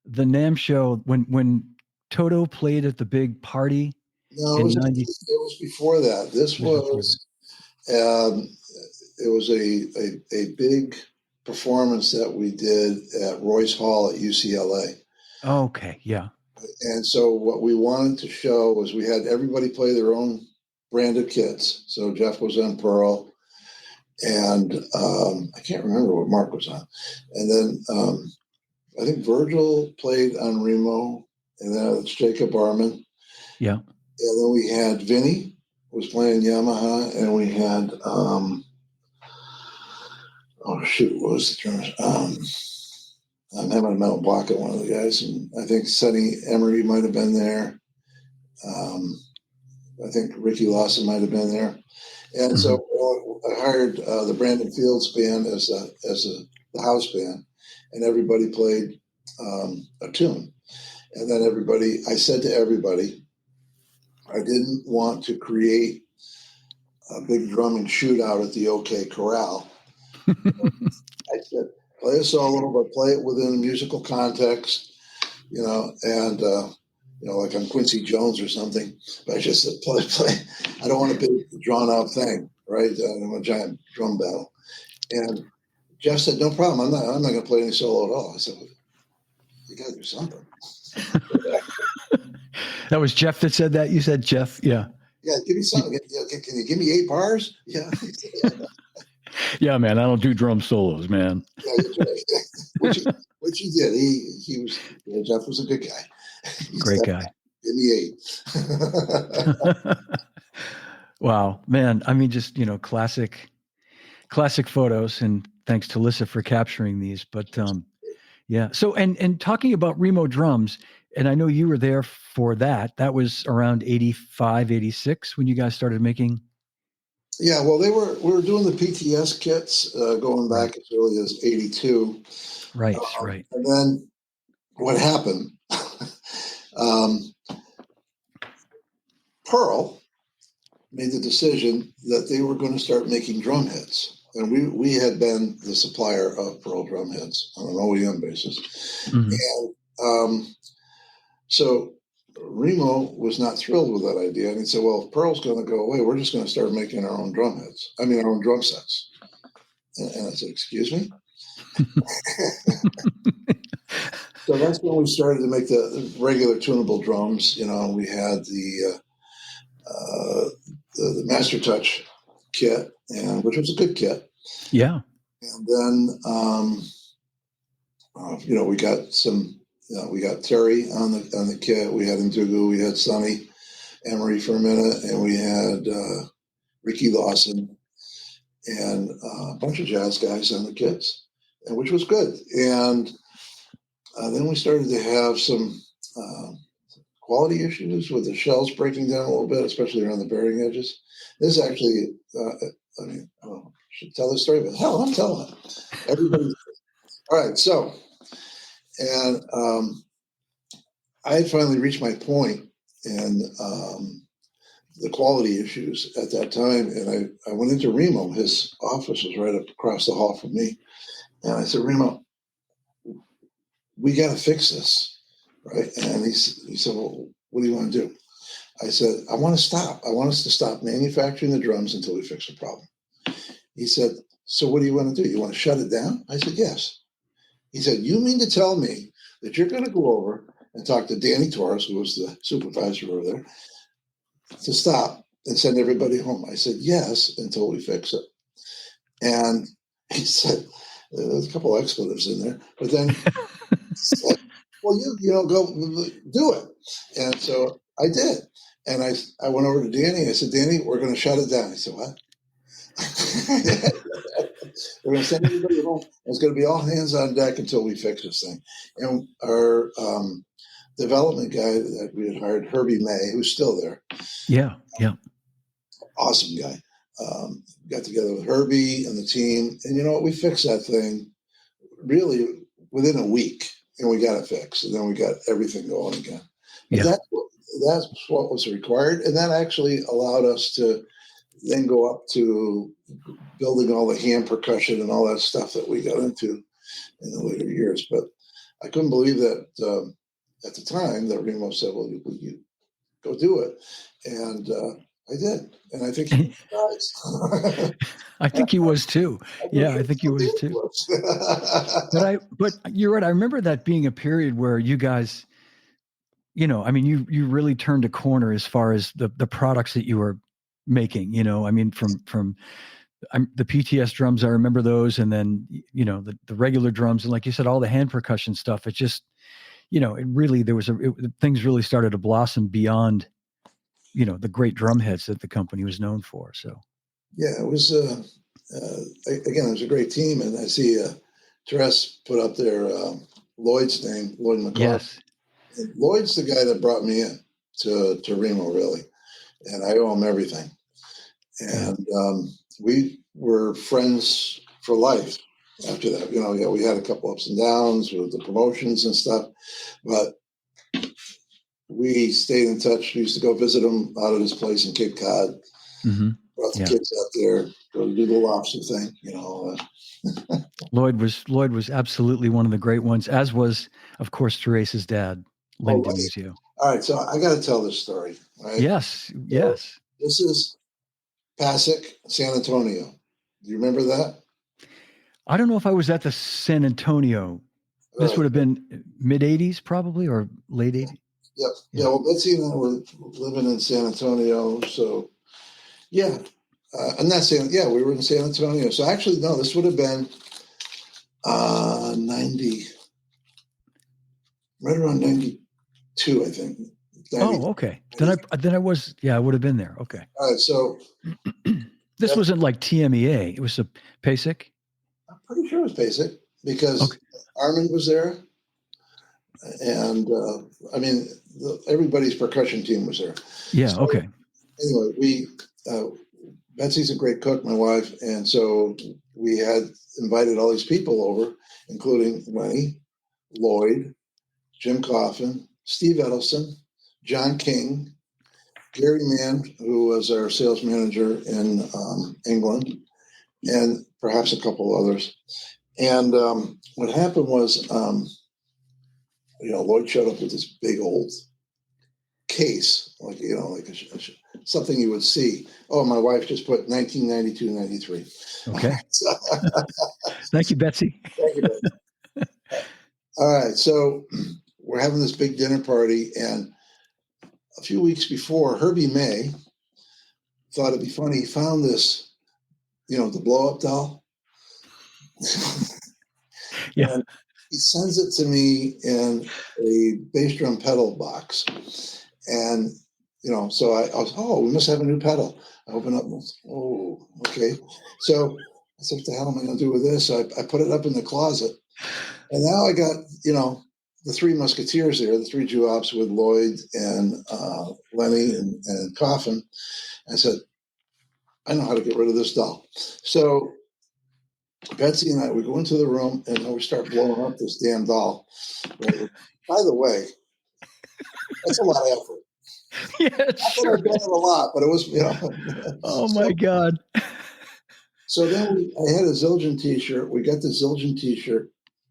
Speaker 1: the NAMM show when Toto played at the big party
Speaker 2: No,
Speaker 1: in 90?
Speaker 2: it was before that. This
Speaker 1: It was before that.
Speaker 2: was um, it was a big performance that we did at Royce Hall at UCLA.
Speaker 1: Okay. Yeah.
Speaker 2: And so what we wanted to show was we had everybody play their own branded kits. So Jeff was on Pearl, and I can't remember what Mark was on. And then I think Virgil played on Remo, and then it's Jacob Arman.
Speaker 1: Yeah.
Speaker 2: And then we had Vinny was playing Yamaha, and we had oh shoot, what was the drummer? I'm having a mental block at one of the guys, and I think Sonny Emery might have been there. I think Ricky Lawson might have been there, and so I hired the Brandon Fields band as the house band, and everybody played a tune, and then I said to everybody, I didn't want to create a big drumming shootout at the OK Corral. I said, play a solo, but play it within a musical context, and like on Quincy Jones or something. But I just said, play. I don't want a big drawn out thing, right? I don't want a giant drum battle. And Jeff said, no problem. I'm not going to play any solo at all. I said, well, you got to do something.
Speaker 1: That was Jeff that said that? You said Jeff? Yeah.
Speaker 2: Yeah, give me something. Can you give me 8 bars? Yeah.
Speaker 1: Yeah, man. I don't do drum solos, man.
Speaker 2: Which he did. He was, Jeff was a good guy.
Speaker 1: Great guy.
Speaker 2: Give me 8.
Speaker 1: Wow, man. I mean, just, classic photos, and thanks to Lissa for capturing these. But yeah. So, and talking about Remo drums, and I know you were there for that. That was around 85, 86 when you guys started making.
Speaker 2: Yeah, well, we were doing the PTS kits going back as early as 82.
Speaker 1: Right, right.
Speaker 2: And then what happened, Pearl made the decision that they were going to start making drum heads. And we had been the supplier of Pearl drum heads on an OEM basis. Mm-hmm. And so Remo was not thrilled with that idea. And he said, well, if Pearl's going to go away, we're just going to start making our own drum heads. I mean, our own drum sets. And I said, excuse me? So that's when we started to make the regular tunable drums. We had the Master Touch kit, which was a good kit.
Speaker 1: Yeah.
Speaker 2: And then, we got some. We got Terry on the kit. We had Ndugu. We had Sonny Emery for a minute, and we had Ricky Lawson and a bunch of jazz guys on the kits, which was good. And then we started to have some quality issues with the shells breaking down a little bit, especially around the bearing edges. This actually, I don't know, I should tell this story, but hell, I'm telling it. Everybody. All right, so, and I had finally reached my point in the quality issues at that time, and I went into Remo. His office was right up across the hall from me, and I said, Remo, we got to fix this, right? And he said, well, what do you want to do? I said, I want to stop. I want us to stop manufacturing the drums until we fix the problem. He said, so what do you want to do? You want to shut it down? I said, yes. He said, you mean to tell me that you're going to go over and talk to Danny Torres, who was the supervisor over there, to stop and send everybody home? I said, yes, until we fix it. And he said, there's a couple of expletives in there, but then he said, well, go do it. And so I did. And I went over to Danny. I said, Danny, we're going to shut it down. He said, what? We're going to send everybody home. It's going to be all hands on deck until we fix this thing. And our development guy that we had hired, Herbie May, who's still there.
Speaker 1: Yeah.
Speaker 2: Awesome guy. Got together with Herbie and the team. And we fixed that thing really within a week. And we got it fixed. And then we got everything going again. But that's what was required. And that actually allowed us to then go up to building all the hand percussion and all that stuff that we got into in the later years. But I couldn't believe that at the time that Remo said, well, you go do it. And I did. And I think he was.
Speaker 1: I think he was too. Yeah, I think he was too. But you're right. I remember that being a period where you guys, you really turned a corner as far as the products that you were making, from the PTS drums, I remember those. And then, the regular drums. And like you said, all the hand percussion stuff, it just, it really, things really started to blossom beyond, the great drum heads that the company was known for. So.
Speaker 2: Yeah, it was, again, it was a great team. And I see Teres put up there Lloyd's name, Lloyd McCarthy.
Speaker 1: Yes.
Speaker 2: And Lloyd's the guy that brought me in to Remo, really. And I owe him everything. And we were friends for life after that. We had a couple ups and downs with the promotions and stuff, but we stayed in touch. We used to go visit him out at his place in Cape Cod. Mm-hmm. brought the
Speaker 1: Yeah.
Speaker 2: kids out there, go to do the lobster thing,
Speaker 1: Lloyd was absolutely one of the great ones, as was, of course, Teresa's dad,
Speaker 2: Oh,
Speaker 1: Lenny
Speaker 2: right.
Speaker 1: DiMuzio.
Speaker 2: All right, so I got to tell this story, right?
Speaker 1: Yes,
Speaker 2: So
Speaker 1: yes.
Speaker 2: this is Pasek, San Antonio. Do you remember that?
Speaker 1: I don't know if I was at the San Antonio.
Speaker 2: All
Speaker 1: This
Speaker 2: right.
Speaker 1: would have been mid 80s probably, or late 80s.
Speaker 2: Yep. Yeah.
Speaker 1: Yeah.
Speaker 2: Well, Betsy and I were living in San Antonio, so yeah. I'm not saying, yeah, we were in San Antonio. So actually, no, this would have been 90, right around 92, I think. 90.
Speaker 1: Oh, okay. Then I was, yeah, I would have been there. Okay.
Speaker 2: All right, so
Speaker 1: This
Speaker 2: that,
Speaker 1: wasn't like TMEA. It was a PASIC.
Speaker 2: I'm pretty sure it was basic because
Speaker 1: Okay.
Speaker 2: Armin was there, and I mean, everybody's percussion team was there.
Speaker 1: Yeah.
Speaker 2: So
Speaker 1: Okay.
Speaker 2: anyway, Betsy's a great cook, my wife, and so we had invited all these people over, including Lenny, Lloyd, Jim Coffin, Steve Edelson, John King, Gary Mann, who was our sales manager in England, and perhaps a couple others. And what happened was, Lloyd showed up with this big old case, like, something you would see. Oh, my wife just put 1992, 93.
Speaker 1: Okay. Thank you, Betsy.
Speaker 2: Thank you, Betsy. All right, so we're having this big dinner party, and a few weeks before, Herbie May thought it'd be funny. He found this, the blow up doll.
Speaker 1: Yeah.
Speaker 2: And he sends it to me in a bass drum pedal box. And, so I was, oh, we must have a new pedal. I open up, oh, okay. So I said, what the hell am I going to do with this? So I put it up in the closet. And now I got, the three musketeers there, the three Jew-ops with Lloyd and Lenny and Coffin. I said, I know how to get rid of this doll. So Betsy and I, we go into the room and we start blowing up this damn doll. Right? By the way, that's a lot of effort.
Speaker 1: Yeah,
Speaker 2: Not
Speaker 1: sure.
Speaker 2: that I've done it a lot, but it was,
Speaker 1: Oh my God.
Speaker 2: So then I had a Zildjian T-shirt. We got the Zildjian T-shirt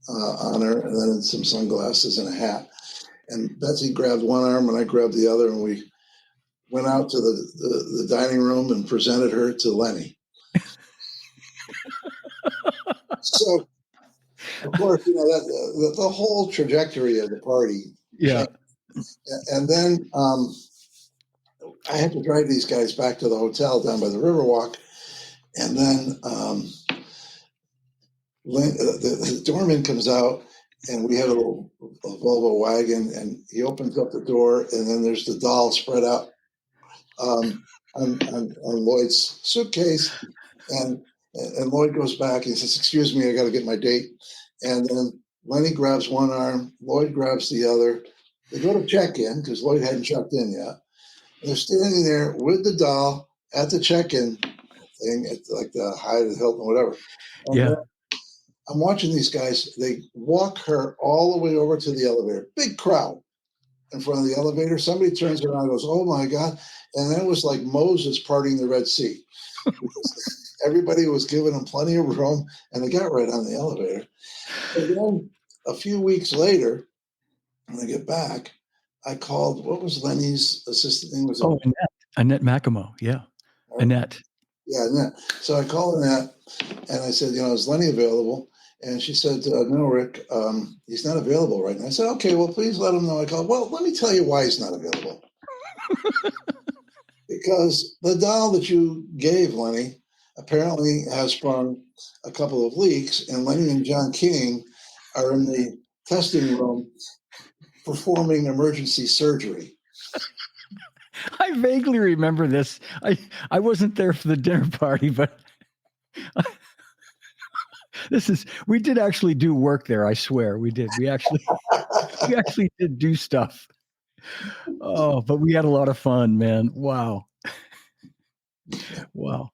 Speaker 2: on her, and then some sunglasses and a hat. And Betsy grabbed one arm, and I grabbed the other, and we went out to the dining room and presented her to Lenny. So, of course, that the whole trajectory of the party.
Speaker 1: Yeah.
Speaker 2: And then I had to drive these guys back to the hotel down by the Riverwalk, and then the doorman comes out, and we had a Volvo wagon, and he opens up the door, and then there's the doll spread out on Lloyd's suitcase, and Lloyd goes back and he says, "Excuse me, I got to get my date." And then Lenny grabs one arm, Lloyd grabs the other. They go to check in because Lloyd hadn't checked in yet. And they're standing there with the doll at the check-in thing, at like the Hyatt, the Hilton, whatever. And
Speaker 1: Yeah.
Speaker 2: I'm watching these guys. They walk her all the way over to the elevator. Big crowd in front of the elevator. Somebody turns around and goes, "Oh my God." And then it was like Moses parting the Red Sea. Everybody was giving them plenty of room, and they got right on the elevator. And then a few weeks later, when I get back, I called, what was Lenny's assistant name? Was
Speaker 1: Oh, Annette Mackimo. Yeah. Annette.
Speaker 2: Yeah, Annette. So I called Annette, and I said, is Lenny available? And she said, no, Rick, he's not available right now. I said, okay, well, please let him know I called. Well, let me tell you why he's not available. Because the doll that you gave Lenny apparently has sprung a couple of leaks, and Lenny and John King are in the testing room performing emergency surgery.
Speaker 1: I vaguely remember this. I wasn't there for the dinner party, but we did actually do work there. I swear we did. We actually did do stuff. Oh, but we had a lot of fun, man. Wow. Wow.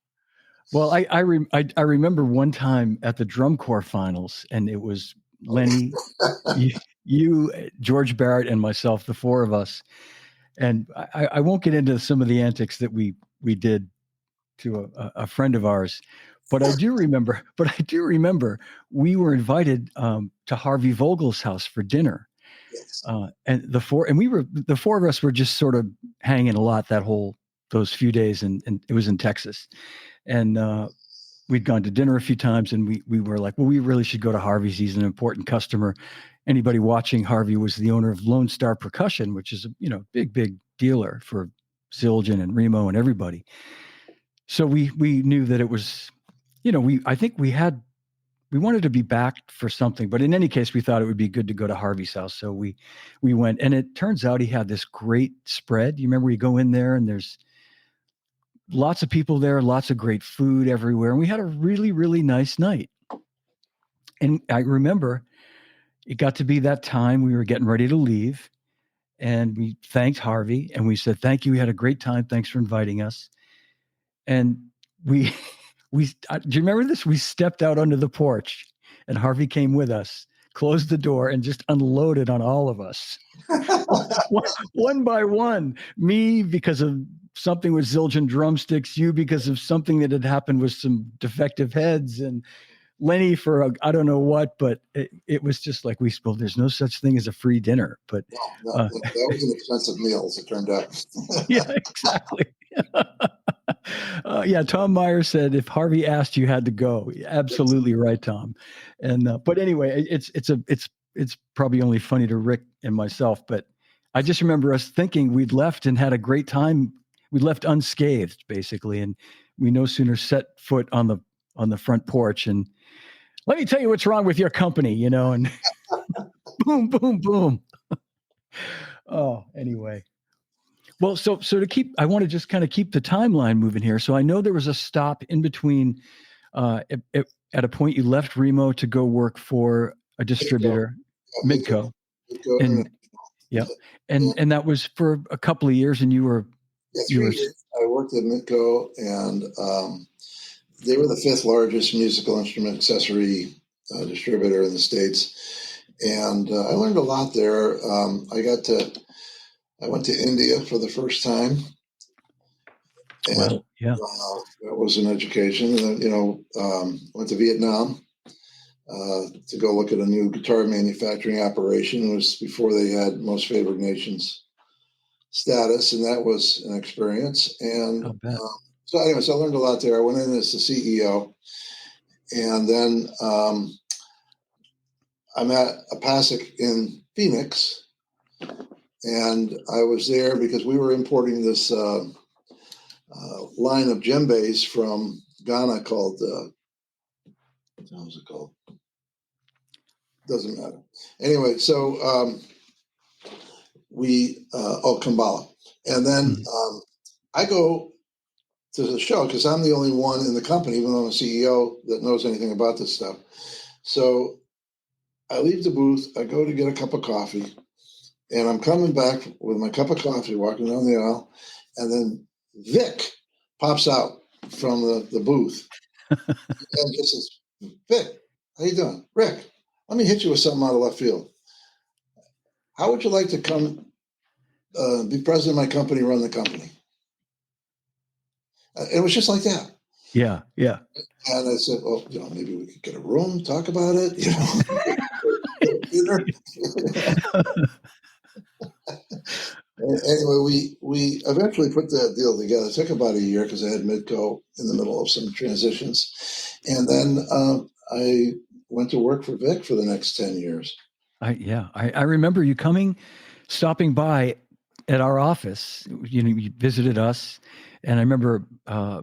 Speaker 1: Well, I remember one time at the drum corps finals, and it was Lenny, you, George Barrett, and myself, the four of us. And I won't get into some of the antics that we did to a friend of ours. But I do remember we were invited to Harvey Vogel's house for dinner.
Speaker 2: Yes.
Speaker 1: And the four of us were just sort of hanging a lot those few days, and it was in Texas. And we'd gone to dinner a few times, and we were like, well, we really should go to Harvey's. He's an important customer. Anybody watching, Harvey was the owner of Lone Star Percussion, which is a big dealer for Zildjian and Remo and everybody. So we knew that it was, I think we wanted to be backed for something, but in any case, we thought it would be good to go to Harvey's house. So we went, and it turns out he had this great spread. You remember, you go in there and there's lots of people there, lots of great food everywhere. And we had a really, really nice night. And I remember it got to be that time we were getting ready to leave, and we thanked Harvey and we said, thank you. We had a great time. Thanks for inviting us. And do you remember this? We stepped out onto the porch, and Harvey came with us, closed the door, and just unloaded on all of us. one by one. Me because of something with Zildjian drumsticks, you because of something that had happened with some defective heads, and Lenny for I don't know what, but it was just like, well, there's no such thing as a free dinner. But
Speaker 2: No, that was an expensive meal, as it turned out.
Speaker 1: yeah, exactly. Yeah, Tom Meyer said if Harvey asked, you had to go. Absolutely right, Tom. And but anyway, it's probably only funny to Rick and myself, but I just remember us thinking we'd left and had a great time. We left unscathed, basically, and we no sooner set foot on the front porch, and let me tell you what's wrong with your company, and boom, boom, boom. Oh, anyway. Well, so I want to just kind of keep the timeline moving here. So I know there was a stop in between. At a point, you left Remo to go work for a distributor, Midco, and yeah, and that was for a couple of years. And you were
Speaker 2: 3 years. I worked at Midco, and they were the 5th largest musical instrument accessory distributor in the States, and I learned a lot there. I went to India for the first time, and
Speaker 1: well, yeah,
Speaker 2: that was an education. And then, went to Vietnam to go look at a new guitar manufacturing operation. It was before they had most favored nations status, and that was an experience. And so anyways, I learned a lot there. I went in as the CEO, and then I'm at APASIC in Phoenix, and I was there because we were importing this line of djembes from Ghana called, what was it called? Doesn't matter. Anyway, so Kambala. And then I go to the show because I'm the only one in the company, even though I'm a CEO, that knows anything about this stuff. So I leave the booth, I go to get a cup of coffee, and I'm coming back with my cup of coffee, walking down the aisle, and then Vic pops out from the booth and just says, Vic, how you doing? Rick, let me hit you with something out of left field. How would you like to come be president of my company, run the company? It was just like that.
Speaker 1: Yeah.
Speaker 2: And I said, well, maybe we could get a room, talk about it, dinner. Anyway, we eventually put that deal together. It took about a year because I had Midco in the middle of some transitions. And then I went to work for Vic for the next 10 years.
Speaker 1: I remember you stopping by at our office. You visited us, and I remember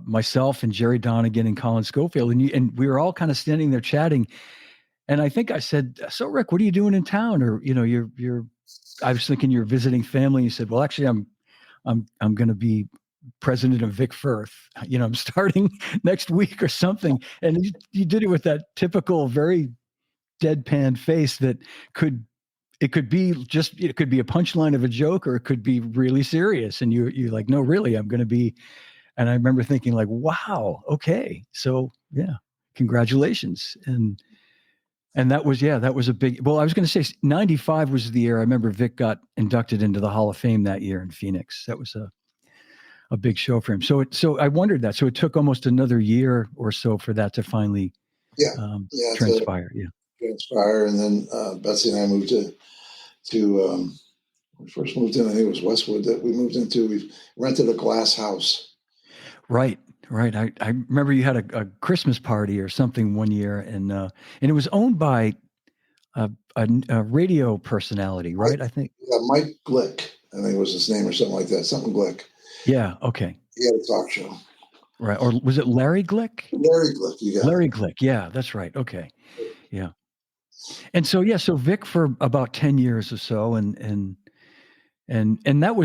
Speaker 1: myself and Jerry Donegan and Colin Schofield, and we were all kind of standing there chatting. And I think I said, "So Rick, what are you doing in town?" Or I was thinking you're visiting family. You said, "Well, actually, I'm going to be president of Vic Firth. I'm starting next week or something." And you did it with that typical, very deadpan face that it could be a punchline of a joke, or it could be really serious. And you're like, no, really, I'm going to be. And I remember thinking like, wow, okay. So yeah, congratulations. And that was a big, well, I was going to say 95 was the year I remember Vic got inducted into the Hall of Fame that year in Phoenix. That was a big show for him. So I wondered that. So it took almost another year or so for that to finally
Speaker 2: Yeah, yeah, to
Speaker 1: transpire. Yeah.
Speaker 2: transpire, and then Betsy and I moved to we first moved in. I think it was Westwood that we moved into. We rented a glass house.
Speaker 1: Right. Right. I remember you had a Christmas party or something one year, and it was owned by a radio personality, right? I think.
Speaker 2: Mike Glick, I think was his name or something like that. Something Glick.
Speaker 1: Yeah. Okay.
Speaker 2: He had a talk show.
Speaker 1: Right. Or was it Larry Glick?
Speaker 2: Larry Glick, you got it.
Speaker 1: Larry Glick. Yeah, that's right. Okay. Yeah. And so yeah, so Vic for about 10 years or so, and that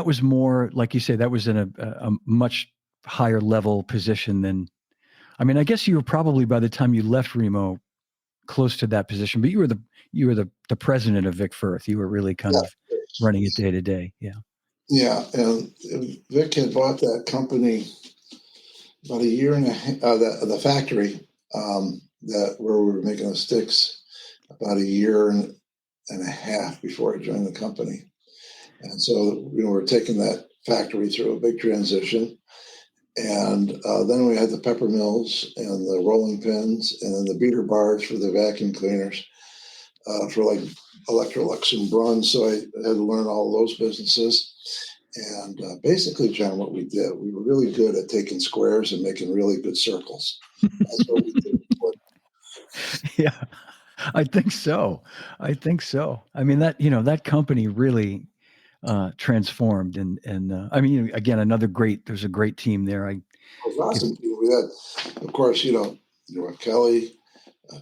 Speaker 1: was more like you say, that was in a much higher level position than, I mean, I guess you were probably, by the time you left Remo, close to that position, but you were the president of Vic Firth. You were really kind
Speaker 2: Yeah,
Speaker 1: of running it day to day. Yeah.
Speaker 2: yeah. And Vic had bought that company about a year and a half. The factory that where we were making the sticks about a year and a half before I joined the company. And so, we're taking that factory through a big transition. And then we had the pepper mills and the rolling pins and then the beater bars for the vacuum cleaners for like Electrolux and Braun. So I had to learn all those businesses. And basically, John, what we did, we were really good at taking squares and making really good circles. That's what we did.
Speaker 1: Yeah. I think so. I think so. I mean, that company really transformed, and I mean, again, there's a great team there. I
Speaker 2: It was
Speaker 1: give,
Speaker 2: awesome. We had, of course, Kelly,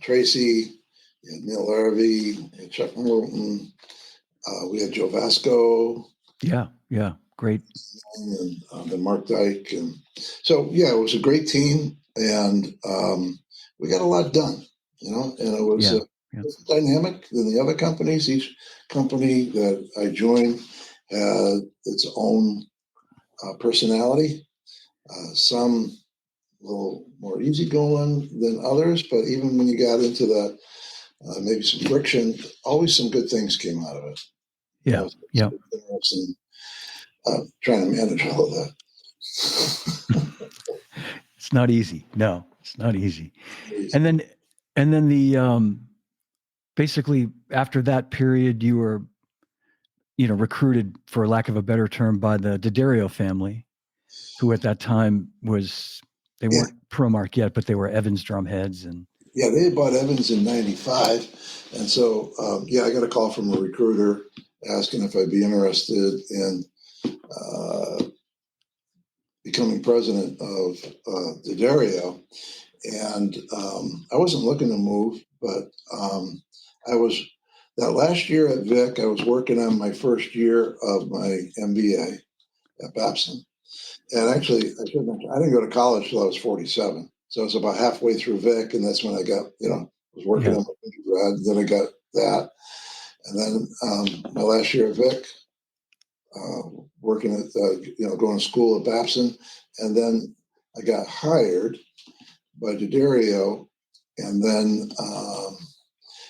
Speaker 2: Tracy, you had Neil Larrabee, you had Chuck Moulton, we had Joe Vasco,
Speaker 1: yeah, great.
Speaker 2: and then Mark Dyke. And so, yeah, it was a great team, and we got a lot done, and it was
Speaker 1: Yeah, yeah,
Speaker 2: dynamic than the other companies. Each company that I joined had its own personality. Some a little more easygoing than others, but even when you got into the maybe some friction, always some good things came out of it.
Speaker 1: yeah,
Speaker 2: It's
Speaker 1: yeah.
Speaker 2: interesting trying to manage all of that.
Speaker 1: It's not easy. No, it's not easy. And then, the basically after that period, you were, recruited, for lack of a better term, by the D'Addario family, who at that time they
Speaker 2: Yeah,
Speaker 1: weren't Promark yet, but they were Evans drum heads. And
Speaker 2: yeah, they bought Evans in '95, and so I got a call from a recruiter asking if I'd be interested in becoming president of D'Addario. And I wasn't looking to move, but I was that last year at Vic. I was working on my first year of my MBA at Babson, and actually, I should mention I didn't go to college till I was 47, so I was about halfway through Vic, and that's when I got was working
Speaker 1: yeah,
Speaker 2: on my undergrad. Then I got that, and then my last year at Vic, working at going to school at Babson, and then I got hired by D'Addario, and then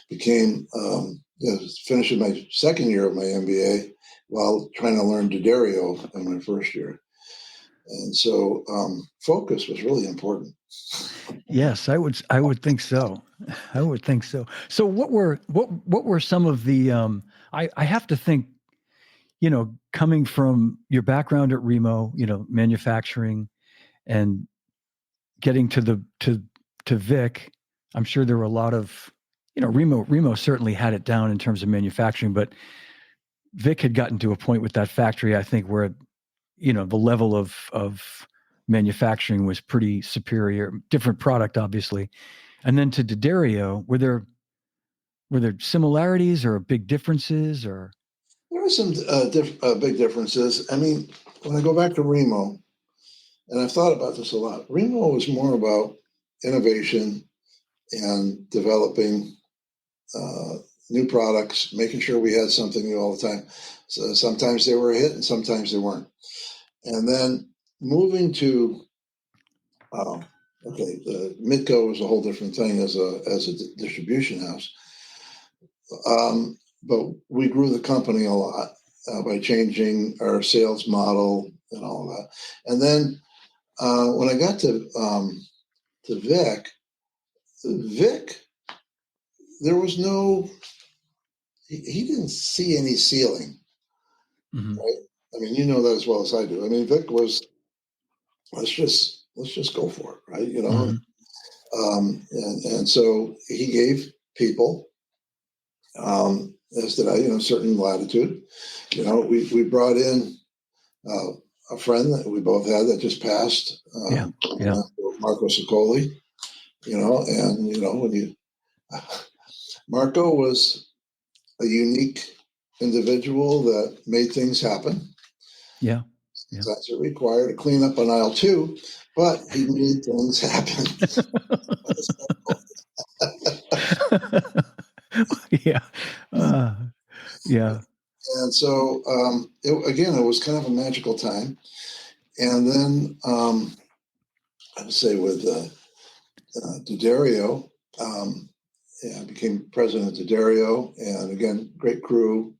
Speaker 2: became finishing my second year of my MBA while trying to learn D'Addario in my first year. And so focus was really important.
Speaker 1: yes, I would think so. I would think so. So what were some of the I have to think, coming from your background at Remo, manufacturing, and getting to Vic, I'm sure there were a lot of, Remo certainly had it down in terms of manufacturing, but Vic had gotten to a point with that factory, I think, where, the level of manufacturing was pretty superior, different product, obviously. And then to D'Addario, were there similarities or big differences, or?
Speaker 2: There are some big differences. I mean, when I go back to Remo, and I've thought about this a lot, Remo was more about innovation and developing new products, making sure we had something new all the time. So sometimes they were a hit and sometimes they weren't. And then moving to the Midco was a whole different thing as a distribution house. But we grew the company a lot by changing our sales model and all of that. And then when I got to Vic, there was no, he didn't see any ceiling, right? I mean, you know that as well as I do. I mean, Vic was, let's just go for it, right? You know, and so he gave people, as did I, you know, certain latitude. You know, we brought in a friend that we both had that just passed, Marco Sicoli, you know, and you know, Marco was a unique individual that made things happen.
Speaker 1: Yeah.
Speaker 2: Sometimes it required a clean up on aisle 2, but he made things happen.
Speaker 1: Yeah. Yeah.
Speaker 2: And so, it was kind of a magical time. And then, I would say with D'Addario, I became president of D'Addario, and again, great crew,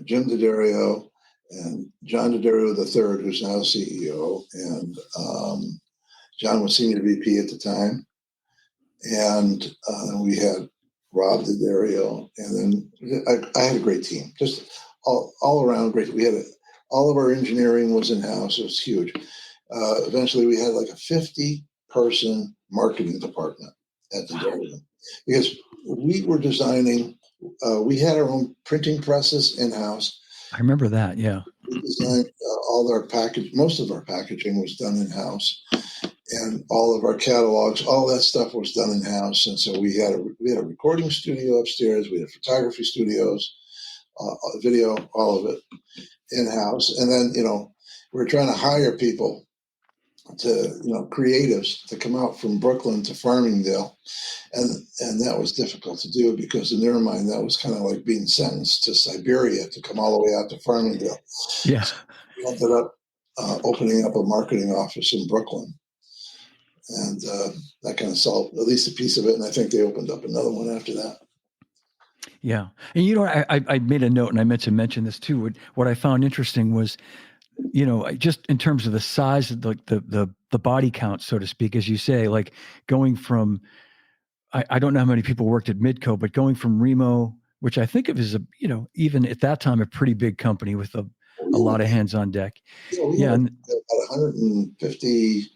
Speaker 2: Jim D'Addario and John D'Addario III, who's now CEO, and John was senior VP at the time, and we had Rob D'Addario, and then I had a great team, just all around great. We had all of our engineering was in house. It was huge. Eventually, we had like a 50-person marketing department at D'Addario because we were designing. We had our own printing presses in house.
Speaker 1: I remember that. Yeah.
Speaker 2: We designed most of our packaging was done in house, and all of our catalogs, all that stuff was done in house. And so we had a recording studio upstairs. We had photography studios, video, all of it in house. And then, you know, we were trying to hire people to, you know, creatives to come out from Brooklyn to Farmingdale. And that was difficult to do because in their mind, that was kind of like being sentenced to Siberia to come all the way out to Farmingdale.
Speaker 1: Yeah.
Speaker 2: So we ended up opening up a marketing office in Brooklyn. And that kind of solved at least a piece of it. And I think they opened up another one after that.
Speaker 1: Yeah. And, you know, I made a note and I meant to mention this too. What I found interesting was, you know, just in terms of the size of the body count, so to speak, as you say, like going from, I don't know how many people worked at Midco, but going from Remo, which I think of as a, you know, even at that time, a pretty big company with a lot of hands on deck.
Speaker 2: We had about 150,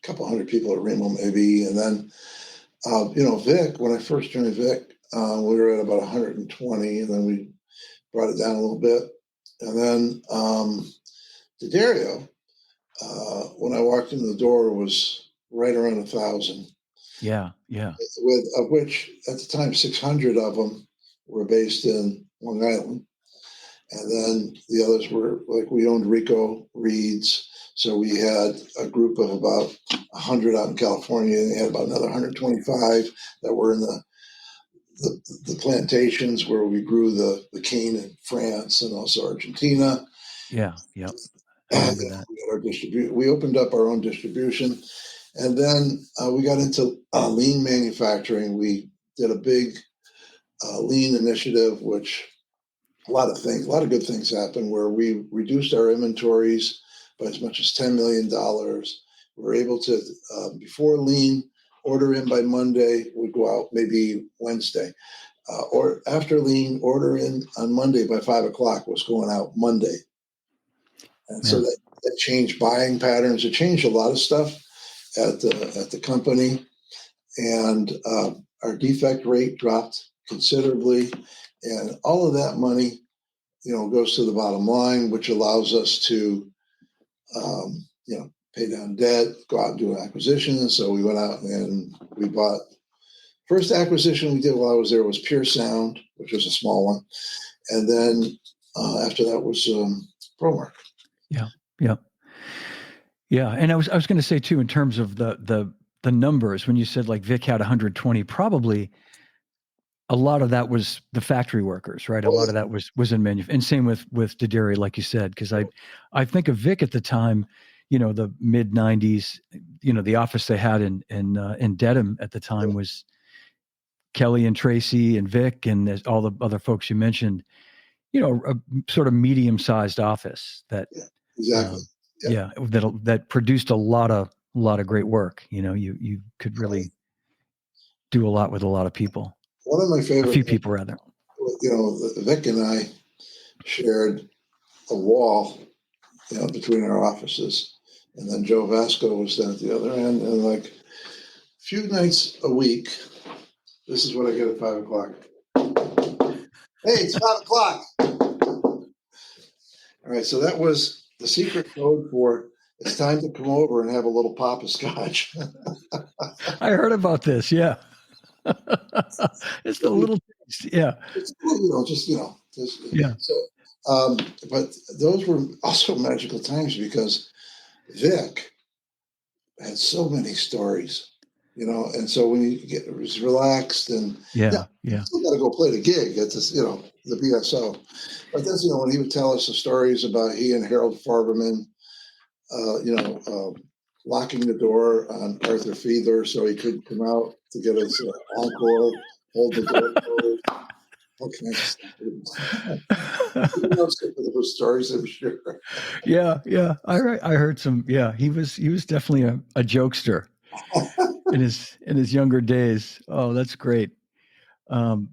Speaker 2: couple hundred people at Remo maybe. And then, you know, Vic, when I first joined Vic, we were at about 120, and then we brought it down a little bit. And then D'Addario, when I walked into the door, was right around 1,000.
Speaker 1: Yeah.
Speaker 2: Of which at the time 600 of them were based in Long Island, and then the others were like we owned Rico Reeds, so we had a group of about 100 out in California, and they had about another 125 that were in the plantations where we grew the cane in France and also Argentina.
Speaker 1: Yeah. I remember that.
Speaker 2: We opened up our own distribution. And then we got into lean manufacturing. We did a big lean initiative, which a lot of good things happened, where we reduced our inventories by as much as $10 million. We were able to, before lean, order in by Monday, we'd go out maybe Wednesday. Or after lean, order in on Monday by 5 o'clock was going out Monday. And so that changed buying patterns. It changed a lot of stuff at the company, and our defect rate dropped considerably, and all of that money, you know, goes to the bottom line, which allows us to, you know, pay down debt, go out and do an acquisition. So we went out and we bought. First acquisition we did while I was there was Pure Sound, which was a small one, and then after that was ProMark.
Speaker 1: Yeah, and I was going to say too, in terms of the numbers, when you said like Vic had 120, probably a lot of that was the factory workers, right? A lot of that was in manufacturing, and same with D'Addario, like you said, because I think of Vic at the time, you know, the mid 90s, you know, the office they had in Dedham at the time was Kelly and Tracy and Vic and all the other folks you mentioned. You know, a sort of medium-sized office that.
Speaker 2: Exactly. Yeah.
Speaker 1: Yeah, that produced a lot of great work. You could really do a lot with a lot of people,
Speaker 2: One of my
Speaker 1: a
Speaker 2: favorite
Speaker 1: few
Speaker 2: things,
Speaker 1: people rather.
Speaker 2: Vic and I shared a wall, between our offices. And then Joe Vasco was down at the other end. And like a few nights a week, this is what I get at 5 o'clock. Hey, it's 5 o'clock. All right. So that was the secret code for it's time to come over and have a little pop of scotch.
Speaker 1: I heard about this. Yeah. It's the little things. Yeah.
Speaker 2: It's cool, just
Speaker 1: Yeah.
Speaker 2: so. But those were also magical times because Vic had so many stories, and so when you get was relaxed and yeah,
Speaker 1: Yeah.
Speaker 2: you
Speaker 1: Yeah.
Speaker 2: still got to go play the gig at this, the BSO. But that's when he would tell us the stories about he and Harold Farberman, locking the door on Arthur Fiedler so he couldn't come out to get his encore, hold the door closed, all kinds of stuff. You know some of those stories, I'm sure.
Speaker 1: Yeah. Yeah. I heard some. Yeah. He was definitely a jokester in his younger days. Oh, that's great. Um,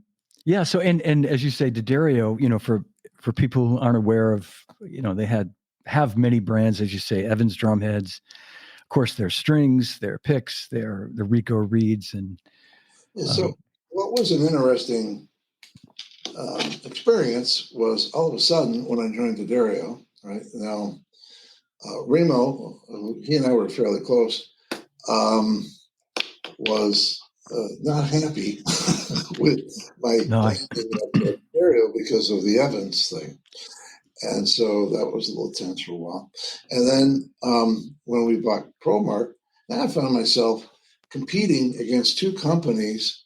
Speaker 1: yeah. So and as you say, D'Addario, for people who aren't aware of, they have many brands, as you say, Evans drum heads. Of course, their strings, their picks, the Rico reeds, and
Speaker 2: Yeah, so
Speaker 1: um,
Speaker 2: what was an interesting experience was all of a sudden when I joined D'Addario, right now, Remo, he and I were fairly close, um, was not happy with my
Speaker 1: no,
Speaker 2: ending at D'Addario because of the Evans thing. And so that was a little tense for a while. And then when we bought ProMark, now I found myself competing against two companies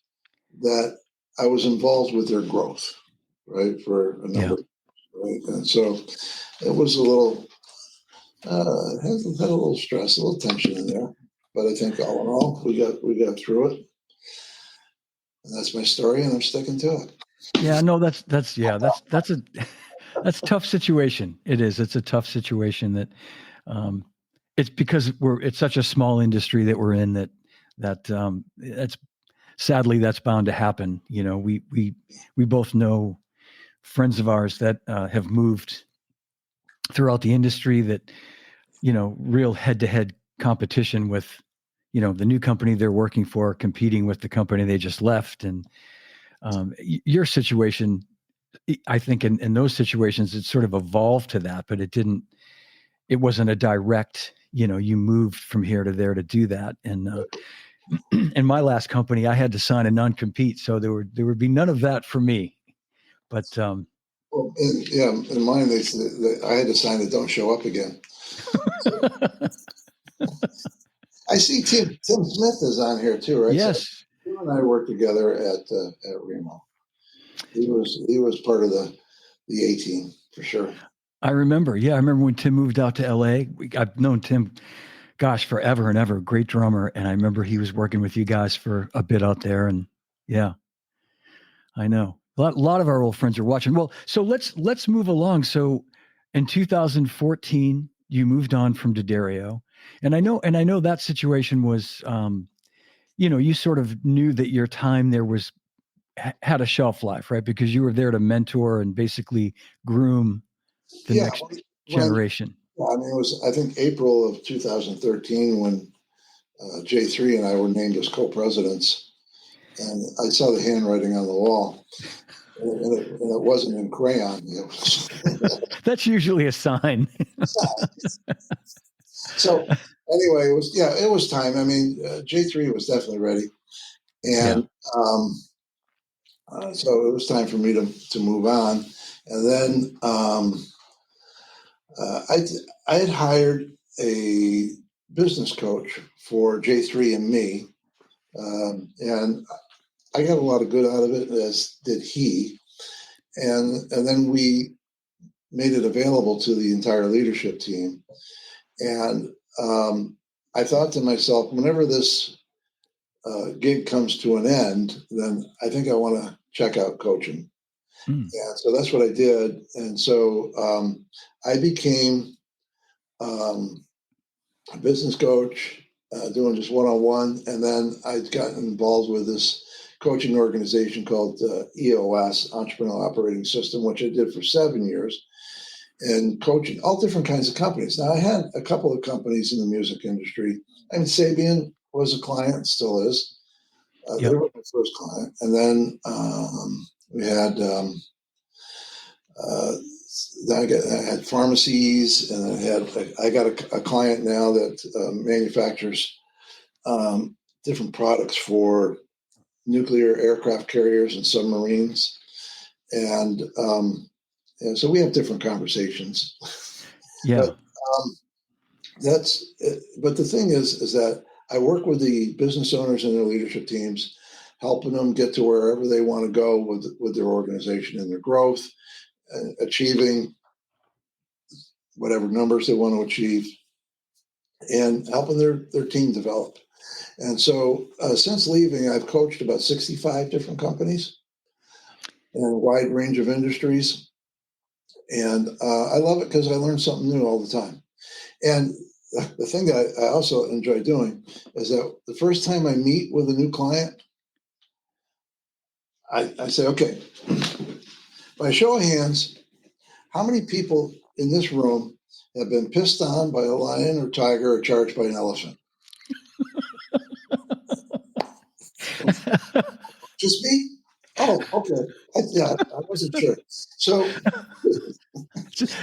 Speaker 2: that I was involved with their growth, right, for a
Speaker 1: yeah,
Speaker 2: number, right? And so it was a little, had a little stress, a little tension in there. But I think all in all, we got through it. And that's my story, and I'm sticking to it.
Speaker 1: yeah. No, that's a that's a tough situation. It is. It's a tough situation that um, it's because it's such a small industry that we're in that's sadly that's bound to happen. We both know friends of ours that have moved throughout the industry that real head-to-head competition with the new company they're working for competing with the company they just left. And your situation, I think in those situations it sort of evolved to that, but it wasn't a direct, you moved from here to there to do that. And in my last company I had to sign a non-compete, so there would be none of that for me. But
Speaker 2: Well, in mine, I had to sign it. Don't show up again. I see Tim Smith is on here too, right? So
Speaker 1: yes,
Speaker 2: Tim and I worked together at Remo. He was part of the A team for sure.
Speaker 1: I remember. Yeah, I remember when Tim moved out to LA. I've known Tim, gosh, forever and ever. Great drummer, and I remember he was working with you guys for a bit out there. And yeah, I know a lot of our old friends are watching. Well, so let's move along. So, in 2014, you moved on from D'Addario, and I know that situation was, you sort of knew that your time there had a shelf life, right? Because you were there to mentor and basically groom the
Speaker 2: Yeah,
Speaker 1: next
Speaker 2: when
Speaker 1: generation.
Speaker 2: I mean, it was I think April of 2013 when J3 and I were named as co-presidents, and I saw the handwriting on the wall, and it wasn't in crayon. It was
Speaker 1: That's usually a sign.
Speaker 2: so anyway. It was time. I mean, J3 was definitely ready,
Speaker 1: Yeah.
Speaker 2: and so it was time for me to move on. And then I had hired a business coach for J3 and me, and I got a lot of good out of it, as did he. And then we made it available to the entire leadership team. And I thought to myself, whenever this gig comes to an end, then I think I want to check out coaching.
Speaker 1: Mm.
Speaker 2: And so that's what I did. And so I became a business coach, doing just one-on-one. And then I'd gotten involved with this coaching organization called EOS, Entrepreneurial Operating System, which I did for 7 years, and coaching all different kinds of companies. Now, I had a couple of companies in the music industry. I mean, Sabian was a client, still is. They
Speaker 1: Yep.
Speaker 2: were my first client. And then we had then I had pharmacies, and I got a client now that manufactures different products for nuclear aircraft carriers and submarines, and so we have different conversations.
Speaker 1: Yeah.
Speaker 2: But but the thing is that I work with the business owners and their leadership teams, helping them get to wherever they want to go with their organization and their growth, achieving whatever numbers they want to achieve, and helping their team develop. And so since leaving, I've coached about 65 different companies in a wide range of industries. And I love it because I learn something new all the time. And the thing that I also enjoy doing is that the first time I meet with a new client, I say, okay, by show of hands, how many people in this room have been pissed on by a lion or tiger or charged by an elephant? Just me? Oh, okay. I wasn't sure. So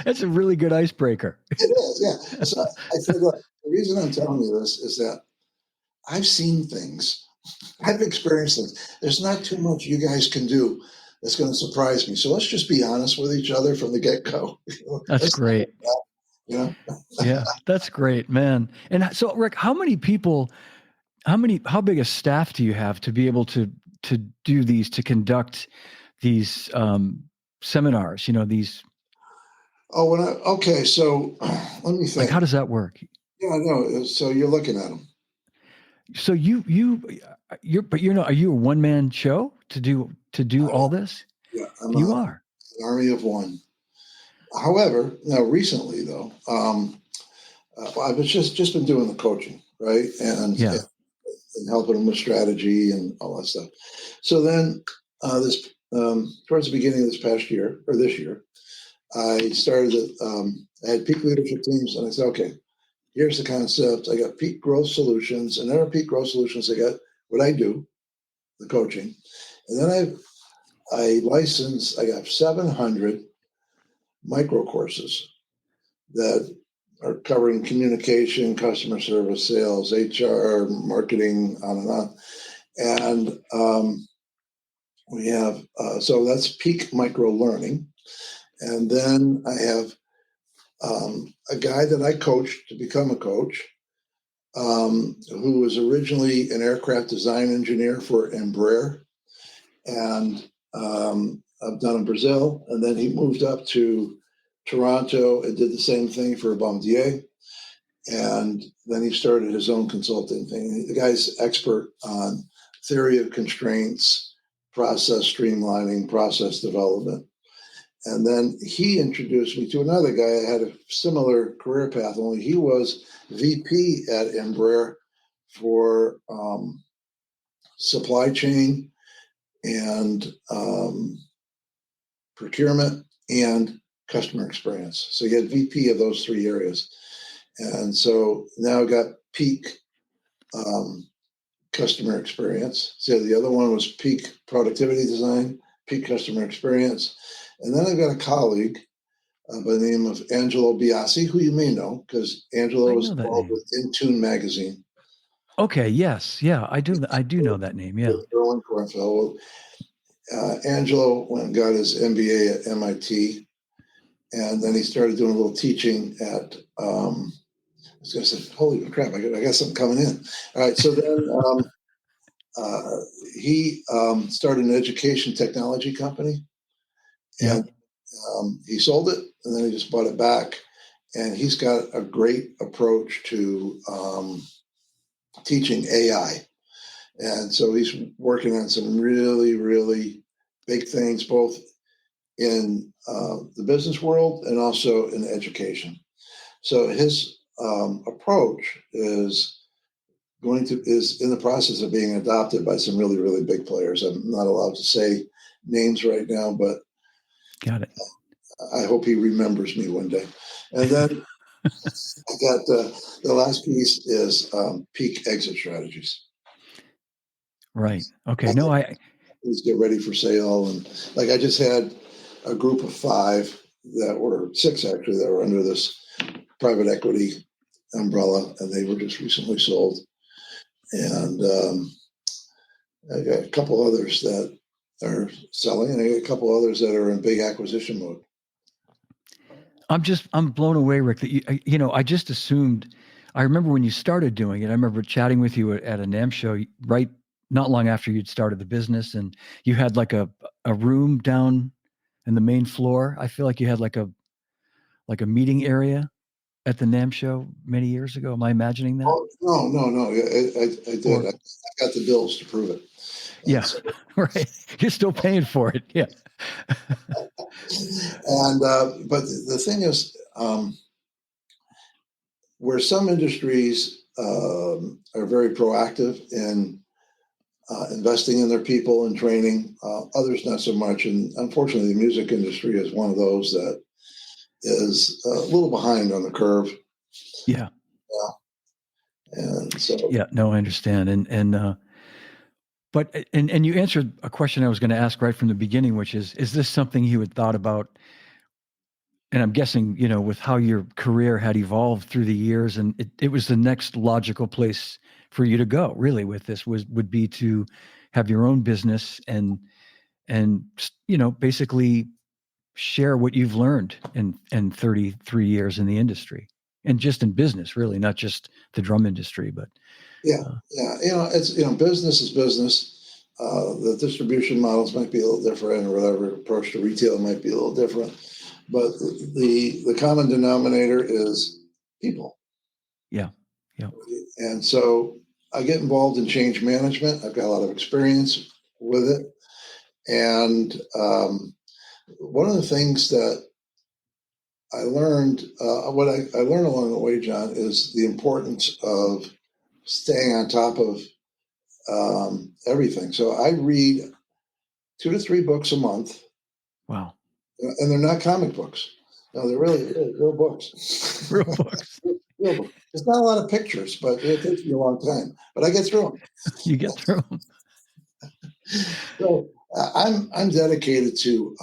Speaker 1: That's a really good icebreaker.
Speaker 2: it is, yeah. So I said, look, the reason I'm telling you this is that I've seen things. I've experienced things. There's not too much you guys can do that's going to surprise me. So let's just be honest with each other from the get-go.
Speaker 1: That's
Speaker 2: Let's not
Speaker 1: great.
Speaker 2: like that, you know?
Speaker 1: Yeah, that's great, man. And so, Rick, how big a staff do you have to be able to do these, to conduct these seminars? These,
Speaker 2: Oh, okay, so let me
Speaker 1: like, how
Speaker 2: think.
Speaker 1: does that work?
Speaker 2: Yeah, I know. So you're looking at them.
Speaker 1: So are you a one man show to do all this?
Speaker 2: Yeah, I'm
Speaker 1: You
Speaker 2: an
Speaker 1: are.
Speaker 2: army of one. However, now recently though, I've just been doing the coaching, right,
Speaker 1: Yeah.
Speaker 2: and helping them with strategy and all that stuff. So then, this towards the beginning of this past year or this year, I started. I had peak leadership teams, and I said, okay, here's the concept. I got peak growth solutions, and under peak growth solutions, I got what I do, the coaching, and then I license. I got 700 micro courses that are covering communication, customer service, sales, HR, marketing, on and on. And we have, so that's peak micro learning. And then I have a guy that I coached to become a coach, who was originally an aircraft design engineer for Embraer. And I've done in Brazil. And then he moved up to Toronto and did the same thing for Bombardier. And then he started his own consulting thing. The guy's expert on theory of constraints, process streamlining, process development. And then he introduced me to another guy that had a similar career path, only he was VP at Embraer for supply chain and procurement and customer experience. So he had VP of those three areas. And so now I got peak customer experience. So the other one was peak productivity design, peak customer experience. And then I've got a colleague by the name of Angelo Biasi, who you may know because Angelo
Speaker 1: I
Speaker 2: was
Speaker 1: know that
Speaker 2: involved
Speaker 1: name.
Speaker 2: with Intune magazine.
Speaker 1: Okay. Yes. Yeah. I do know that name. Yeah.
Speaker 2: With Erwin Kornfeld. Angelo went and got his MBA at MIT. And then he started doing a little teaching at, I was going to say, holy crap, I got something coming in. All right. So then he started an education technology company,
Speaker 1: Yep.
Speaker 2: and he sold it, and then he just bought it back. And he's got a great approach to teaching AI. And so he's working on some really, really big things, both in the business world and also in education. So his approach is in the process of being adopted by some really, really big players. I'm not allowed to say names right now, but
Speaker 1: Got it.
Speaker 2: I hope he remembers me one day. And then I got the last piece is peak exit strategies.
Speaker 1: Right. Okay. No,
Speaker 2: Please get ready for sale. And like I just had a group of 5 that were 6 actually that were under this private equity umbrella, and they were just recently sold. And I got a couple others that are selling, and I got a couple others that are in big acquisition mode.
Speaker 1: I'm blown away, Rick, that I just assumed. I remember when you started doing it. I remember chatting with you at a NAMM show, right? Not long after you'd started the business, and you had like a room down in the main floor. I feel like you had like a meeting area at the NAMM show many years ago. Am I imagining that?
Speaker 2: Oh, no. I did.
Speaker 1: Or
Speaker 2: I got the bills to prove it. And
Speaker 1: yeah,
Speaker 2: so,
Speaker 1: right. You're still paying for it. Yeah.
Speaker 2: and but the thing is, where some industries are very proactive in investing in their people and training, others not so much. And unfortunately, the music industry is one of those that is a little behind on the curve.
Speaker 1: Yeah.
Speaker 2: And so,
Speaker 1: Yeah. No, I understand. But you answered a question I was going to ask right from the beginning, which is this something you had thought about? And I'm guessing, with how your career had evolved through the years, and it was the next logical place for you to go, really, with this would be to have your own business and basically share what you've learned in 33 years in the industry, and just in business, really, not just the drum industry, but
Speaker 2: yeah,
Speaker 1: uh,
Speaker 2: it's business is business. The distribution models might be a little different, or whatever approach to retail might be a little different. But the common denominator is people.
Speaker 1: yeah.
Speaker 2: And so I get involved in change management. I've got a lot of experience with it. And one of the things that I learned, what I learned along the way, John, is the importance of staying on top of everything. So I read 2 to 3 books a month.
Speaker 1: Wow.
Speaker 2: And they're not comic books. No, they're really real books.
Speaker 1: Real books.
Speaker 2: Real books. There's not a lot of pictures, but it takes me a long time. But I get through them.
Speaker 1: You get through them.
Speaker 2: So I'm dedicated to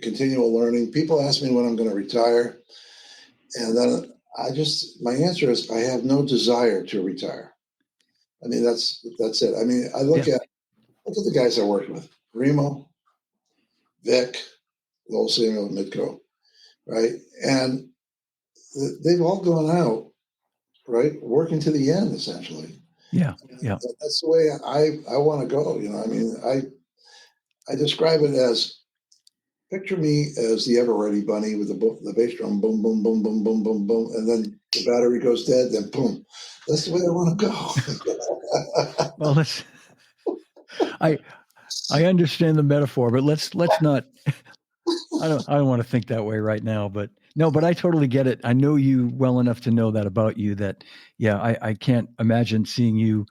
Speaker 2: continual learning. People ask me when I'm going to retire, and then my answer is I have no desire to retire. I mean that's it. I mean I look at the guys I worked with: Remo, Vic, Lowell Samuel, Midco, right? And they've all gone out, right, working to the end, essentially.
Speaker 1: Yeah.
Speaker 2: That's the way I want to go. I mean, I describe it as, picture me as the Ever Ready Bunny with the bass drum, boom, boom, boom, boom, boom, boom, boom, and then the battery goes dead, then boom. That's the way I want to go.
Speaker 1: Well, I understand the metaphor, but let's not. I don't want to think that way right now, but no, but I totally get it. I know you well enough to know that about you, that yeah, I can't imagine seeing you.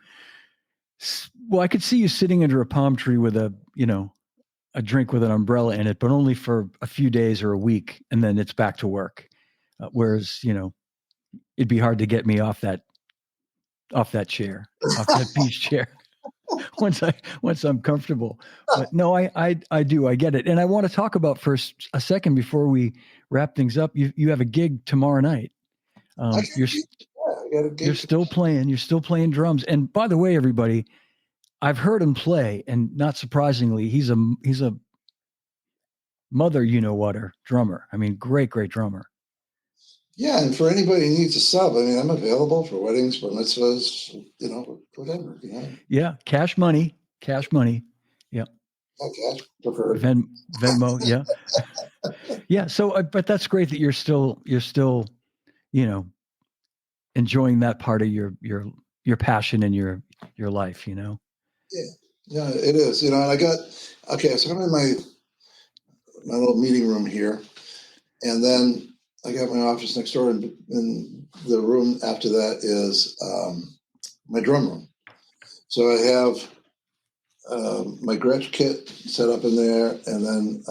Speaker 1: Well, I could see you sitting under a palm tree with a drink with an umbrella in it, but only for a few days or a week, and then it's back to work. Whereas, it'd be hard to get me off that chair, off that beach chair. once I'm comfortable. But no, I do. I get it. And I want to talk about for a second before we wrap things up. You have a gig tomorrow night. You're still playing. You're still playing drums. And by the way, everybody, I've heard him play, and not surprisingly, he's a mother whater drummer. I mean, great drummer.
Speaker 2: Yeah, and for anybody who needs a sub, I mean, I'm available for weddings, bar mitzvahs, whatever.
Speaker 1: Yeah, cash money. Yeah.
Speaker 2: Okay, preferred.
Speaker 1: Venmo. Yeah. Yeah. So, but that's great that you're still enjoying that part of your passion in your life.
Speaker 2: Yeah, it is. And I got so I'm in my little meeting room here, and then I got my office next door, and the room after that is my drum room. So I have my Gretsch kit set up in there, and then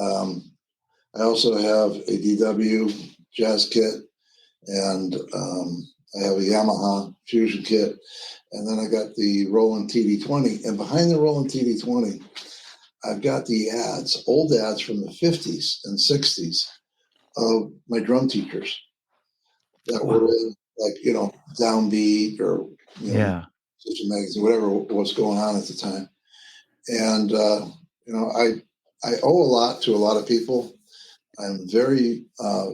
Speaker 2: I also have a DW jazz kit, and I have a Yamaha Fusion kit, and then I got the Roland TD20. And behind the Roland TD20, I've got the ads, old ads from the 50s and 60s of my drum teachers that were in, like, Downbeat or,
Speaker 1: Yeah.
Speaker 2: System Magazine, whatever was going on at the time. And, I owe a lot to a lot of people. I'm very,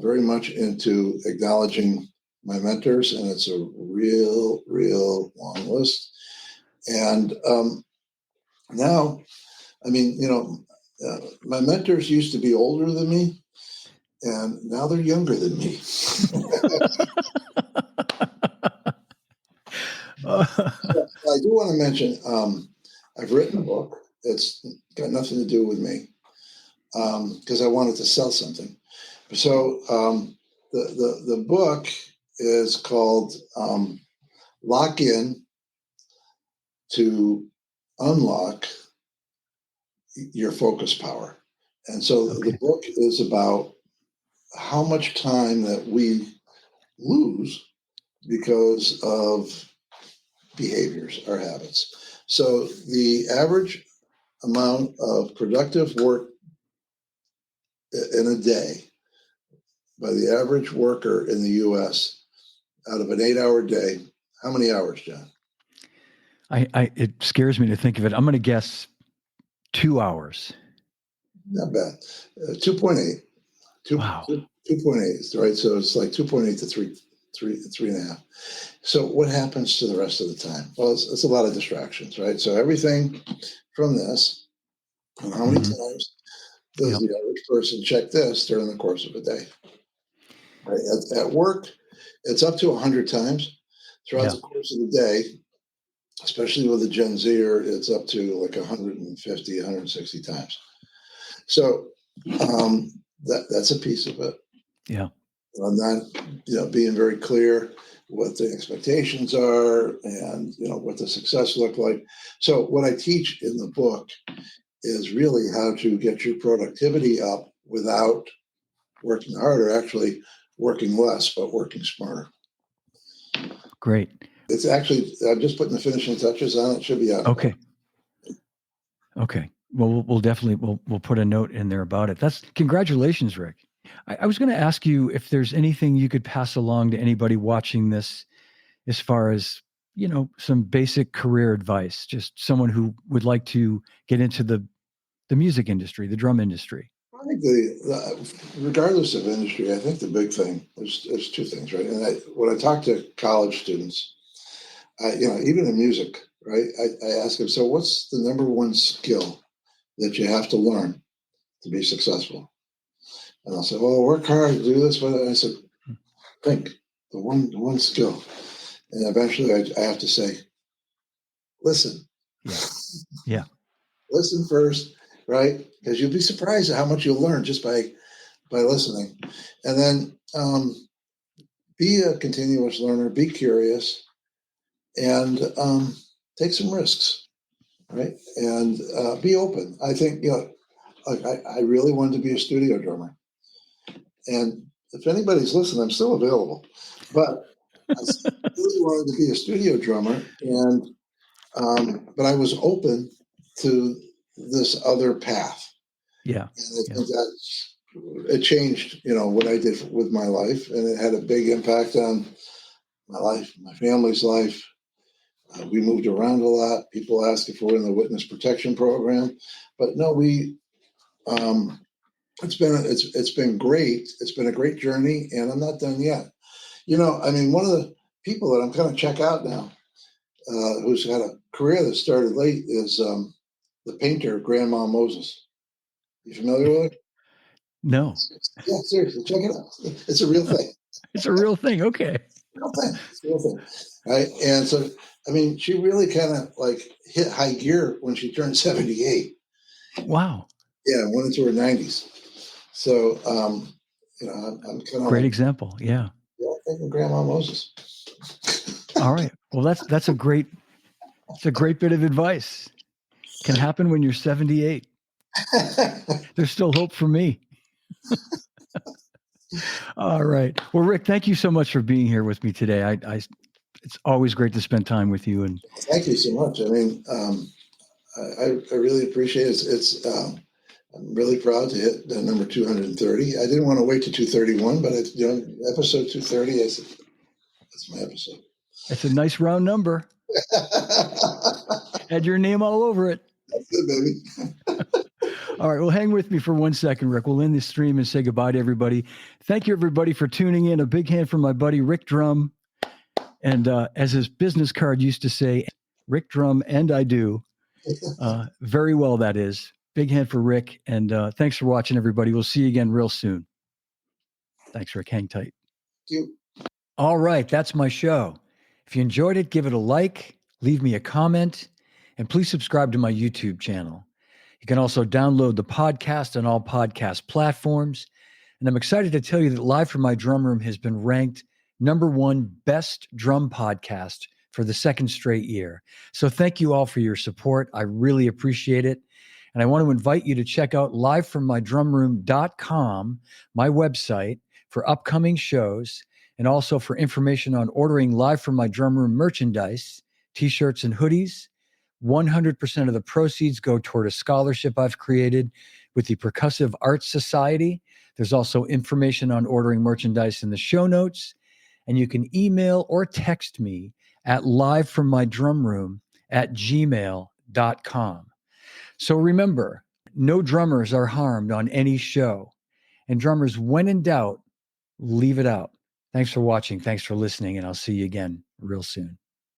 Speaker 2: very much into acknowledging my mentors, and it's a real, real long list. And now, I mean, my mentors used to be older than me, and now they're younger than me. I do want to mention, I've written a book. It's got nothing to do with me, because I wanted to sell something. So the book is called Lock In to Unlock Your Focus Power. And so the book is about how much time that we lose because of behaviors or habits. So the average amount of productive work in a day by the average worker in the US out of an 8-hour day, how many hours, John?
Speaker 1: It scares me to think of it. I'm going to guess 2 hours.
Speaker 2: Not bad. 2.8.
Speaker 1: Wow.
Speaker 2: 2.8, right? So it's like 2.8 to 3.5. So what happens to the rest of the time? Well, it's a lot of distractions, right? So everything from this, and how many times does the average person check this during the course of a day? Right? At work, it's up to 100 times throughout the course of the day, especially with a Gen Zer, it's up to like 150, 160 times. So that's a piece of it.
Speaker 1: Yeah.
Speaker 2: I'm not, being very clear what the expectations are and, what the success look like. So what I teach in the book is really how to get your productivity up without working harder, actually working less, but working smarter.
Speaker 1: Great.
Speaker 2: It's actually, I'm just putting the finishing touches on it. It should be out.
Speaker 1: Okay. Okay. Well, we'll definitely, we'll put a note in there about it. Congratulations, Rick. I was going to ask you if there's anything you could pass along to anybody watching this as far as, some basic career advice, just someone who would like to get into the music industry, the drum industry.
Speaker 2: I think regardless of industry, I think the big thing is two things, right? And when I talk to college students, even in music, right, I ask them, so what's the number one skill that you have to learn to be successful? And I'll say, well, work hard, do this. But I said, think the one skill. And eventually I have to say, listen.
Speaker 1: Yeah.
Speaker 2: Listen first, right? Because you'll be surprised at how much you'll learn just by listening. And then be a continuous learner, be curious, and take some risks, right? And be open. I think, I really wanted to be a studio drummer. And if anybody's listening, I'm still available. But I really wanted to be a studio drummer, and but I was open to this other path.
Speaker 1: Yeah.
Speaker 2: And I think it changed, what I did with my life, and it had a big impact on my life, my family's life. We moved around a lot. People ask if we're in the witness protection program, but no, it's been great. It's been a great journey, and I'm not done yet. One of the people that I'm kind of check out now, who's had a career that started late, is the painter Grandma Moses. You familiar with her?
Speaker 1: No.
Speaker 2: Yeah, seriously, check it out. It's a real thing.
Speaker 1: It's a real thing. Okay.
Speaker 2: It's a real thing. Right. And so, she really kind of like hit high gear when she turned 78.
Speaker 1: Wow.
Speaker 2: Yeah, went into her 90s. So, I'm kind of
Speaker 1: Great
Speaker 2: like,
Speaker 1: example. Yeah.
Speaker 2: yeah, thinking Grandma Moses.
Speaker 1: All right. Well, that's a great bit of advice. Can happen when you're 78. There's still hope for me. All right. Well, Rick, thank you so much for being here with me today. It's always great to spend time with you. And
Speaker 2: Thank you so much. I mean, I really appreciate it. I'm really proud to hit number 230. I didn't want to wait to 231, but episode 230, I said, that's my episode.
Speaker 1: it's a nice round number. Had your name all over it.
Speaker 2: That's good, baby.
Speaker 1: All right. Well, hang with me for 1 second, Rick. We'll end this stream and say goodbye to everybody. Thank you, everybody, for tuning in. A big hand for my buddy, Rick Drumm. And as his business card used to say, Rick Drumm, and I do. Very well, that is. Big hand for Rick. And thanks for watching, everybody. We'll see you again real soon. Thanks, Rick. Hang tight.
Speaker 2: Thank you.
Speaker 1: All right. That's my show. If you enjoyed it, give it a like, leave me a comment, and please subscribe to my YouTube channel. You can also download the podcast on all podcast platforms. And I'm excited to tell you that Live from My Drum Room has been ranked #1 best drum podcast for the second straight year. So thank you all for your support. I really appreciate it. And I want to invite you to check out livefrommydrumroom.com, my website, for upcoming shows and also for information on ordering Live from My Drum Room merchandise, t-shirts and hoodies. 100% of the proceeds go toward a scholarship I've created with the Percussive Arts Society. There's also information on ordering merchandise in the show notes. And you can email or text me at livefrommydrumroom@gmail.com. So remember, no drummers are harmed on any show. And drummers, when in doubt, leave it out. Thanks for watching. Thanks for listening. And I'll see you again real soon.